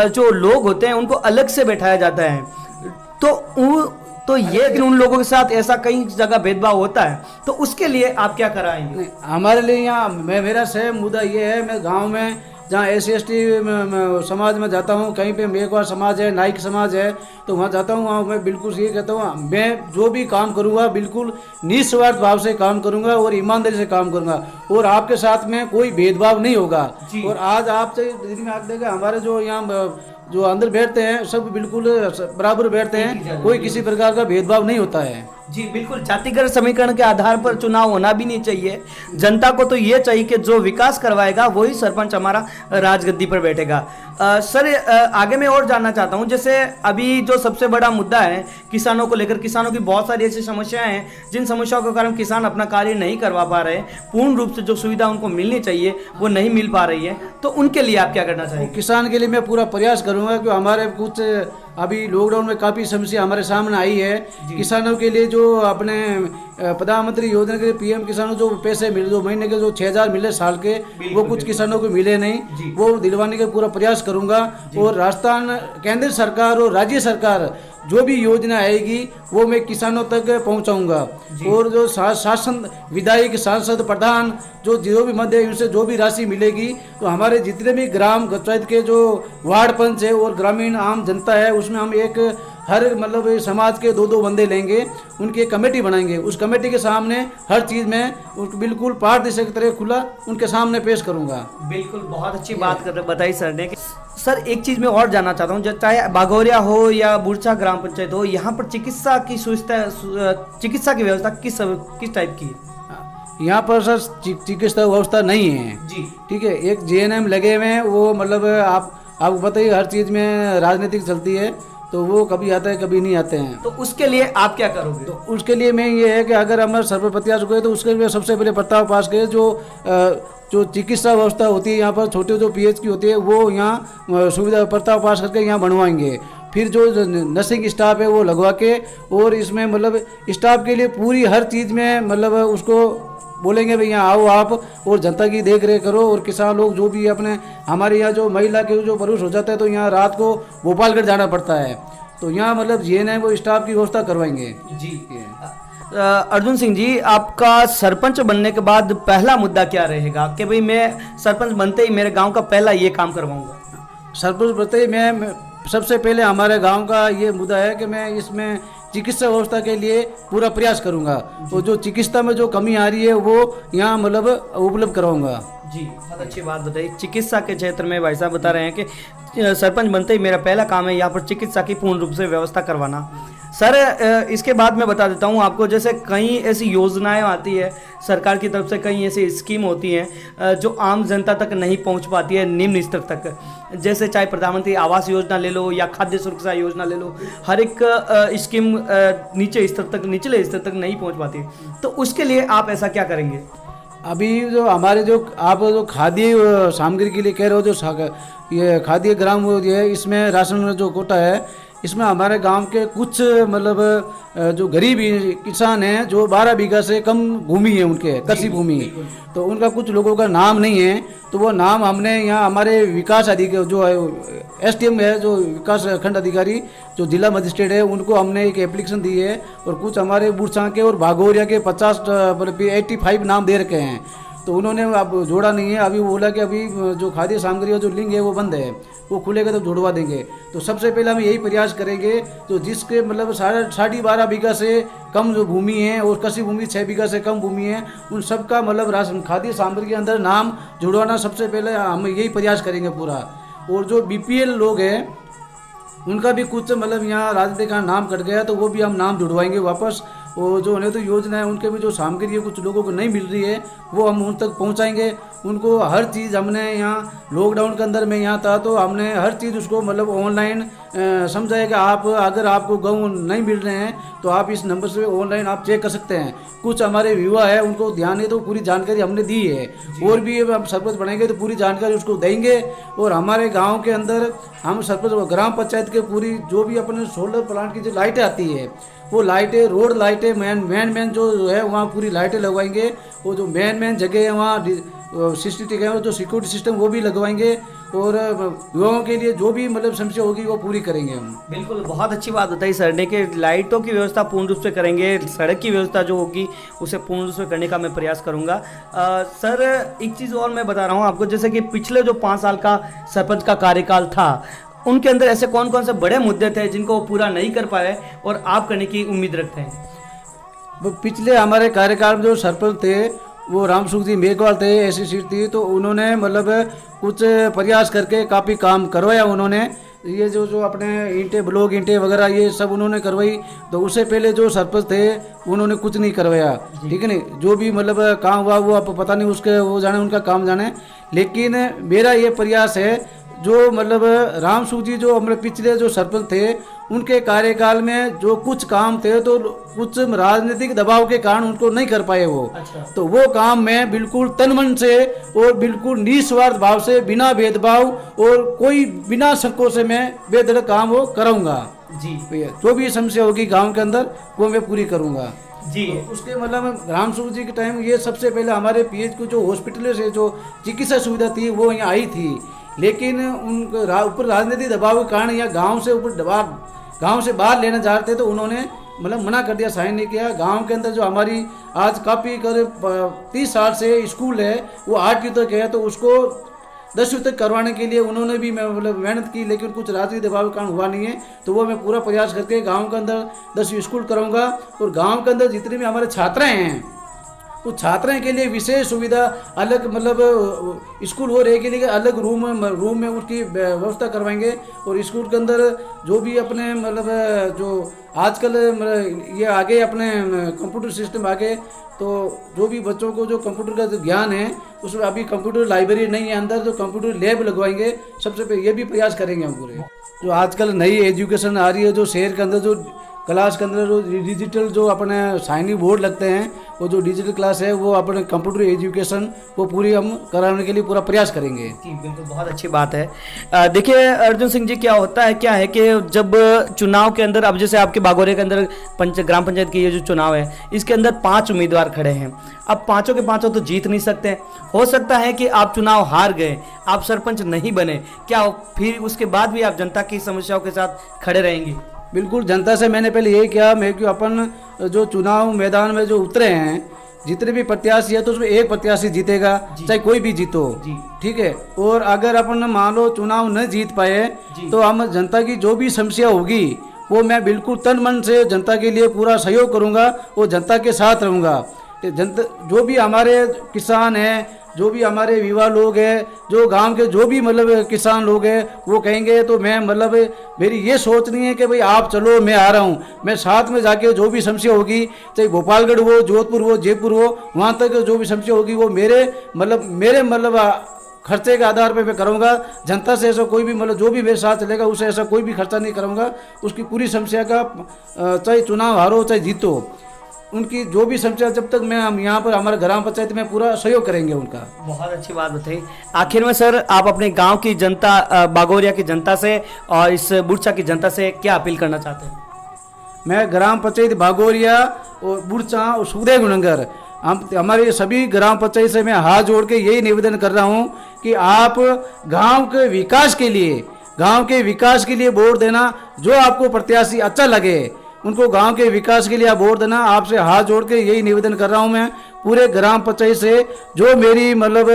जो लोग होते हैं उनको अलग से बैठाया जाता है। तो ये कि उन लोगों के साथ ऐसा कई जगह भेदभाव होता है, तो उसके लिए आप क्या कराएंगे? हमारे लिए यहाँ मेरा सहम मुद्दा ये है, मैं गांव में जहाँ SC/ST समाज में जाता हूँ, कहीं पे मेघवार समाज है, नाइक समाज है, तो वहाँ जाता हूँ, वहाँ मैं बिल्कुल ये कहता हूँ मैं जो भी काम करूँगा बिल्कुल निस्वार्थ भाव से काम करूँगा और ईमानदारी से काम करूँगा और आपके साथ में कोई भेदभाव नहीं होगा। और आज आपसे दिन में आप देखें हमारे जो यहाँ जो अंदर बैठते हैं सब बिल्कुल बराबर बैठते हैं, कोई किसी प्रकार का भेदभाव नहीं होता है जी। बिल्कुल, जातिगत समीकरण के आधार पर चुनाव होना भी नहीं चाहिए। जनता को तो ये चाहिए कि जो विकास करवाएगा वही सरपंच हमारा राजगद्दी पर बैठेगा। सर आगे मैं और जानना चाहता हूँ, जैसे अभी जो सबसे बड़ा मुद्दा है किसानों को लेकर, किसानों की बहुत सारी ऐसी समस्याएं हैं जिन समस्याओं के कारण किसान अपना कार्य नहीं करवा पा रहे, पूर्ण रूप से जो सुविधा उनको मिलनी चाहिए वो नहीं मिल पा रही है, तो उनके लिए आप क्या करना चाहिए? किसान के लिए मैं पूरा प्रयास करूँगा कि हमारे कुछ अभी लॉकडाउन में काफ़ी समस्या हमारे सामने आई है। किसानों के लिए जो अपने प्रधानमंत्री योजना के PM किसानों जो पैसे मिले, जो महीने के जो 6000 मिले साल के, वो कुछ किसानों को मिले नहीं, वो दिलवाने का पूरा प्रयास करूंगा। और राजस्थान केंद्र सरकार और राज्य सरकार जो भी योजना आएगी वो मैं किसानों तक पहुंचाऊंगा। और जो शासन विधायक, सांसद, प्रधान जो भी मध्य है उनसे जो भी राशि मिलेगी तो हमारे जितने भी ग्राम पंचायत के जो वार्ड पंच है और ग्रामीण आम जनता है उसमें हम एक हर मतलब समाज के 2-2 बंदे लेंगे, उनकी एक कमेटी बनाएंगे, उस कमेटी के सामने हर चीज़ में बिल्कुल पारदर्शी की तरह खुला उनके सामने पेश करूंगा। बिल्कुल, बहुत अच्छी बात बताई सर ने। सर एक चीज़ मैं और जानना चाहता हूँ, चाहे बागोरिया हो या बुरछा ग्राम पंचायत हो, यहाँ पर चिकित्सा की चिकित्सा की व्यवस्था किस टाइप की है? यहाँ पर सर चिकित्सा व्यवस्था नहीं है जी, ठीक है। एक JNM लगे हुए हैं, वो मतलब आपको बताइए हर चीज़ में राजनीतिक चलती है, तो वो कभी आता है कभी नहीं आते हैं। तो उसके लिए आप क्या करोगे? तो उसके लिए मैं ये है कि अगर हमारे सर्वे प्रत्याशी को है तो उसके लिए सबसे पहले प्रस्ताव पास करें जो चिकित्सा व्यवस्था होती है यहाँ पर, छोटे जो PH की होती है वो यहाँ सुविधा प्रस्ताव पास करके यहाँ बनवाएंगे। फिर जो नर्सिंग स्टाफ है वो लगवा के, और इसमें मतलब स्टाफ के लिए पूरी हर चीज़ में मतलब उसको बोलेंगे भाई यहाँ आओ आप और जनता की देख रेख करो। और किसान लोग जो भी अपने हमारे यहाँ जो महिला के जो पुरुष हो जाता है तो यहाँ रात को भोपालगढ़ जाना पड़ता है, तो यहाँ मतलब JNM वो स्टाफ की व्यवस्था करवाएंगे जी। अर्जुन सिंह जी, आपका सरपंच बनने के बाद पहला मुद्दा क्या रहेगा कि भाई मैं सरपंच बनते ही मेरे गांव का पहला ये काम करवाऊंगा? सरपंच बनते ही मैं सबसे पहले हमारे गांव का ये मुद्दा है कि मैं इसमें चिकित्सा व्यवस्था के लिए पूरा प्रयास करूंगा, तो जो चिकित्सा में जो कमी आ रही है वो यहाँ मतलब उपलब्ध कराऊंगा जी। बहुत अच्छी बात बताई। चिकित्सा के क्षेत्र में भाई साहब बता रहे हैं कि सरपंच बनते ही मेरा पहला काम है यहाँ पर चिकित्सा की पूर्ण रूप से व्यवस्था करवाना। सर इसके बाद मैं बता देता हूँ आपको, जैसे कई ऐसी योजनाएं आती है सरकार की तरफ से, कई ऐसी स्कीम होती हैं जो आम जनता तक नहीं पहुँच पाती है निम्न स्तर तक, जैसे चाहे प्रधानमंत्री आवास योजना ले लो या खाद्य सुरक्षा योजना ले लो, हर एक स्कीम नीचे स्तर तक, निचले स्तर तक नहीं पहुँच पाती। तो उसके लिए आप ऐसा क्या करेंगे? अभी जो हमारे जो आप जो खाद्य सामग्री के लिए कह रहे हो, जो ये खाद्य ग्राम है, इसमें राशन जो कोटा है इसमें हमारे गांव के कुछ मतलब जो गरीब किसान हैं जो 12 बीघा से कम भूमि है उनके कृषि भूमि, तो उनका कुछ लोगों का नाम नहीं है, तो वो नाम हमने यहाँ हमारे विकास अधिकारी जो SDM है, जो विकास खंड अधिकारी जो जिला मजिस्ट्रेट है, उनको हमने एक एप्लीकेशन दी है और कुछ हमारे बुरसा के और भागोरिया के 85 नाम दे रखे हैं, तो उन्होंने अब जोड़ा नहीं है। अभी वो बोला कि अभी जो खाद्य सामग्री का जो लिंक है वो बंद है, वो खुलेगा तो जोड़वा देंगे। तो सबसे पहले हम यही प्रयास करेंगे जो जिसके मतलब 12.5 बीघा से कम जो भूमि है और कृषि भूमि 6 बीघा से कम भूमि है, उन सबका मतलब राशन खाद्य सामग्री के अंदर नाम जुड़वाना सबसे पहले हम यही प्रयास करेंगे पूरा। और जो BPL लोग हैं उनका भी कुछ मतलब यहाँ राजनीति का नाम कट गया, तो वो भी हम नाम जुड़वाएंगे वापस। और जो उन्हें तो योजना है उनके भी जो सामग्री है कुछ लोगों को नहीं मिल रही है, वो हम उन तक पहुँचाएंगे। उनको हर चीज़ हमने यहाँ लॉकडाउन के अंदर में यहाँ था तो हमने हर चीज़ उसको मतलब ऑनलाइन समझाया कि आप अगर आपको गेहूँ नहीं मिल रहे हैं तो आप इस नंबर से ऑनलाइन आप चेक कर सकते हैं। कुछ हमारे युवा है उनको ध्यान है तो पूरी जानकारी हमने दी है, और भी हम सरपंच बनेंगे तो पूरी जानकारी उसको देंगे। और हमारे गाँव के अंदर हम सरपंच ग्राम पंचायत के पूरी जो भी अपने सोलर प्लांट की जो लाइटें आती है वो लाइटें रोड लाइटें मेन जो है वहाँ पूरी लाइटें लगवाएंगे। वो जो मेन जगह है वहाँ CCTV कैमरा जो सिक्योरिटी सिस्टम वो भी लगवाएंगे। और युवाओं के लिए जो भी मतलब समस्या होगी वो पूरी करेंगे हम। बिल्कुल, बहुत अच्छी बात बताई सर ने कि लाइटों की व्यवस्था पूर्ण रूप से करेंगे, सड़क की व्यवस्था जो होगी उसे पूर्ण रूप से करने का मैं प्रयास करूंगा। सर एक चीज़ और मैं बता रहा हूं आपको, जैसे कि पिछले जो 5 साल का सरपंच का कार्यकाल था उनके अंदर ऐसे कौन कौन से बड़े मुद्दे थे जिनको वो पूरा नहीं कर पाए और आप करने की उम्मीद रखते हैं? पिछले हमारे कार्यकाल में जो सरपंच थे वो रामसुख जी मेघवाल थे, ऐसी सीट थी, तो उन्होंने मतलब कुछ प्रयास करके काफ़ी काम करवाया उन्होंने। ये जो अपने ईंटें ब्लॉक ईंटें वगैरह ये सब उन्होंने करवाई। तो उससे पहले जो सरपंच थे उन्होंने कुछ नहीं करवाया, ठीक है नहीं। जो भी मतलब काम हुआ वो आप पता नहीं उसके वो जाने, उनका काम जाने। लेकिन मेरा ये प्रयास है जो मतलब रामसुख जी जो हमारे पिछले जो सरपंच थे उनके कार्यकाल में जो कुछ काम थे तो कुछ राजनीतिक दबाव के कारण उनको नहीं कर पाए वो। तो वो काम मैं बिल्कुल तन मन से और बिल्कुल निस्वार्थ भाव से बिना भेदभाव और कोई बिना संकोच से मैं बेधड़क काम वो कराऊंगा जी। जो भी समस्या होगी गाँव के अंदर वो मैं पूरी करूँगा जी। तो उसके मतलब रामसुख जी के टाइम ये सबसे पहले हमारे PH को जो हॉस्पिटल से जो चिकित्सा सुविधा थी वो यहाँ आई थी, लेकिन उनको ऊपर राजनीतिक दबाव के कारण या गांव से ऊपर दबाव गांव से बाहर लेना चाह रहे थे तो उन्होंने मतलब मना कर दिया, साइन नहीं किया। गांव के अंदर जो हमारी आज काफ़ी करीब 30 साल से स्कूल है वो 8वीं तक है, तो उसको 10वीं तक करवाने के लिए उन्होंने भी मतलब मेहनत की, लेकिन कुछ राजनीतिक दबाव के कारण हुआ नहीं है। तो वो मैं पूरा प्रयास करके गाँव के अंदर 10वीं स्कूल कराऊँगा। और गाँव के अंदर जितने भी हमारे छात्र हैं तो छात्रों के लिए विशेष सुविधा अलग मतलब स्कूल हो रहेगी, लेकिन अलग रूम में उसकी व्यवस्था करवाएंगे। और स्कूल के अंदर जो भी अपने मतलब जो आजकल ये आगे अपने कंप्यूटर सिस्टम आगे, तो जो भी बच्चों को जो कंप्यूटर का जो ज्ञान है उसमें अभी कंप्यूटर लाइब्रेरी नहीं है अंदर, तो कंप्यूटर लैब लगवाएंगे। सबसे पहले ये भी प्रयास करेंगे हम पूरे। जो आजकल नई एजुकेशन आ रही है जो शहर के अंदर जो क्लास के अंदर जो डिजिटल जो अपने साइनिंग बोर्ड लगते हैं वो जो डिजिटल क्लास है वो अपने कंप्यूटर एजुकेशन वो पूरी हम कराने के लिए पूरा प्रयास करेंगे जी। बिल्कुल, बहुत अच्छी बात है। देखिए अर्जुन सिंह जी, क्या है कि जब चुनाव के अंदर अब जैसे आपके बागोरे के अंदर ग्राम पंचायत की ये जो चुनाव है इसके अंदर 5 उम्मीदवार खड़े हैं। अब पाँचों के पाँचों तो जीत नहीं सकते, हो सकता है कि आप चुनाव हार गए, आप सरपंच नहीं बने, क्या फिर उसके बाद भी आप जनता की समस्याओं के साथ खड़े रहेंगे? बिल्कुल, जनता से मैंने पहले यही किया, मैं कि अपन जो चुनाव मैदान में जो उतरे हैं जितने भी प्रत्याशी है तो उसमें एक प्रत्याशी जीतेगा, चाहे कोई भी जीतो, ठीक है। और अगर अपन मान लो चुनाव न जीत पाए तो हम जनता की जो भी समस्या होगी वो मैं बिल्कुल तन मन से जनता के लिए पूरा सहयोग करूँगा और जनता के साथ रहूँगा। जनता जो भी हमारे किसान हैं, जो भी हमारे युवा लोग हैं, जो गांव के जो भी मतलब किसान लोग हैं वो कहेंगे तो मैं मतलब मेरी ये सोच नहीं है कि भाई आप चलो मैं आ रहा हूँ, मैं साथ में जाके जो भी समस्या होगी चाहे गोपालगढ़ हो, जोधपुर हो, जयपुर हो, वहाँ तक जो भी समस्या होगी वो मेरे मतलब खर्चे के आधार पे मैं करूँगा। जनता से ऐसा कोई भी मतलब जो भी मेरे साथ चलेगा उसे ऐसा कोई भी खर्चा नहीं करूँगा। उसकी पूरी समस्या का चाहे चुनाव हारो चाहे जीतो उनकी जो भी समस्या, जब तक मैं हम यहाँ पर हमारे ग्राम पंचायत में पूरा सहयोग करेंगे उनका। बहुत अच्छी बात बताई। आखिर में सर, आप अपने गांव की जनता, बागोरिया की जनता से और इस बुरचा की जनता से क्या अपील करना चाहते हैं? मैं ग्राम पंचायत बागोरिया और बुरचा और सुखदेव नगर, हम हमारे सभी ग्राम पंचायत से मैं हाथ जोड़ के यही निवेदन कर रहा हूँ कि आप गांव के विकास के लिए वोट देना। जो आपको प्रत्याशी अच्छा लगे उनको गांव के विकास के लिए आप वोट देना। आपसे हाथ जोड़ के यही निवेदन कर रहा हूँ मैं पूरे ग्राम पंचायत से। जो मेरी मतलब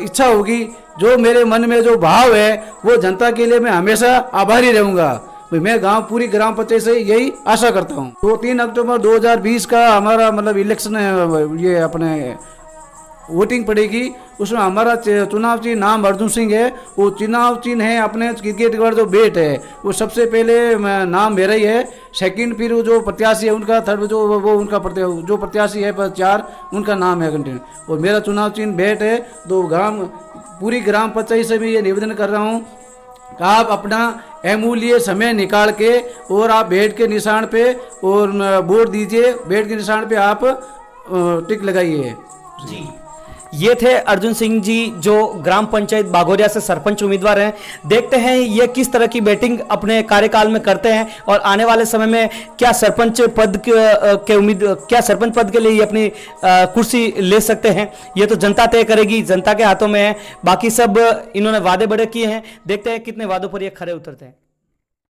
इच्छा होगी, जो मेरे मन में जो भाव है, वो जनता के लिए मैं हमेशा आभारी रहूँगा। मैं पूरी ग्राम पंचायत से यही आशा करता हूँ। तो 3 अक्टूबर 2020 का हमारा मतलब इलेक्शन है, ये अपने वोटिंग पड़ेगी। उसमें हमारा चुनाव चिन्ह नाम अर्जुन सिंह है। वो चुनाव चिन्ह है अपने क्रिकेट का जो बैट है, वो सबसे पहले नाम मेरा ही है। सेकंड फिर वो जो प्रत्याशी है उनका, थर्ड जो वो उनका जो प्रत्याशी है 4 उनका नाम है कंटिन्यू। और मेरा चुनाव चिन्ह बैट है। तो पूरी ग्राम पंचायत से भी ये निवेदन कर रहा हूँ, आप अपना अमूल्य समय निकाल के और आप बैट के निशान पे और वोट दीजिए। बैट के निशान पे आप टिक लगाइए जी। ये थे अर्जुन सिंह जी, जो ग्राम पंचायत बागोरिया से सरपंच उम्मीदवार हैं। देखते हैं ये किस तरह की बैटिंग अपने कार्यकाल में करते हैं और आने वाले समय में क्या सरपंच पद के लिए ये अपनी कुर्सी ले सकते हैं। ये तो जनता तय करेगी, जनता के हाथों में है। बाकी सब इन्होंने वादे बड़े किए हैं, देखते हैं कितने वादों पर ये खरे उतरते हैं।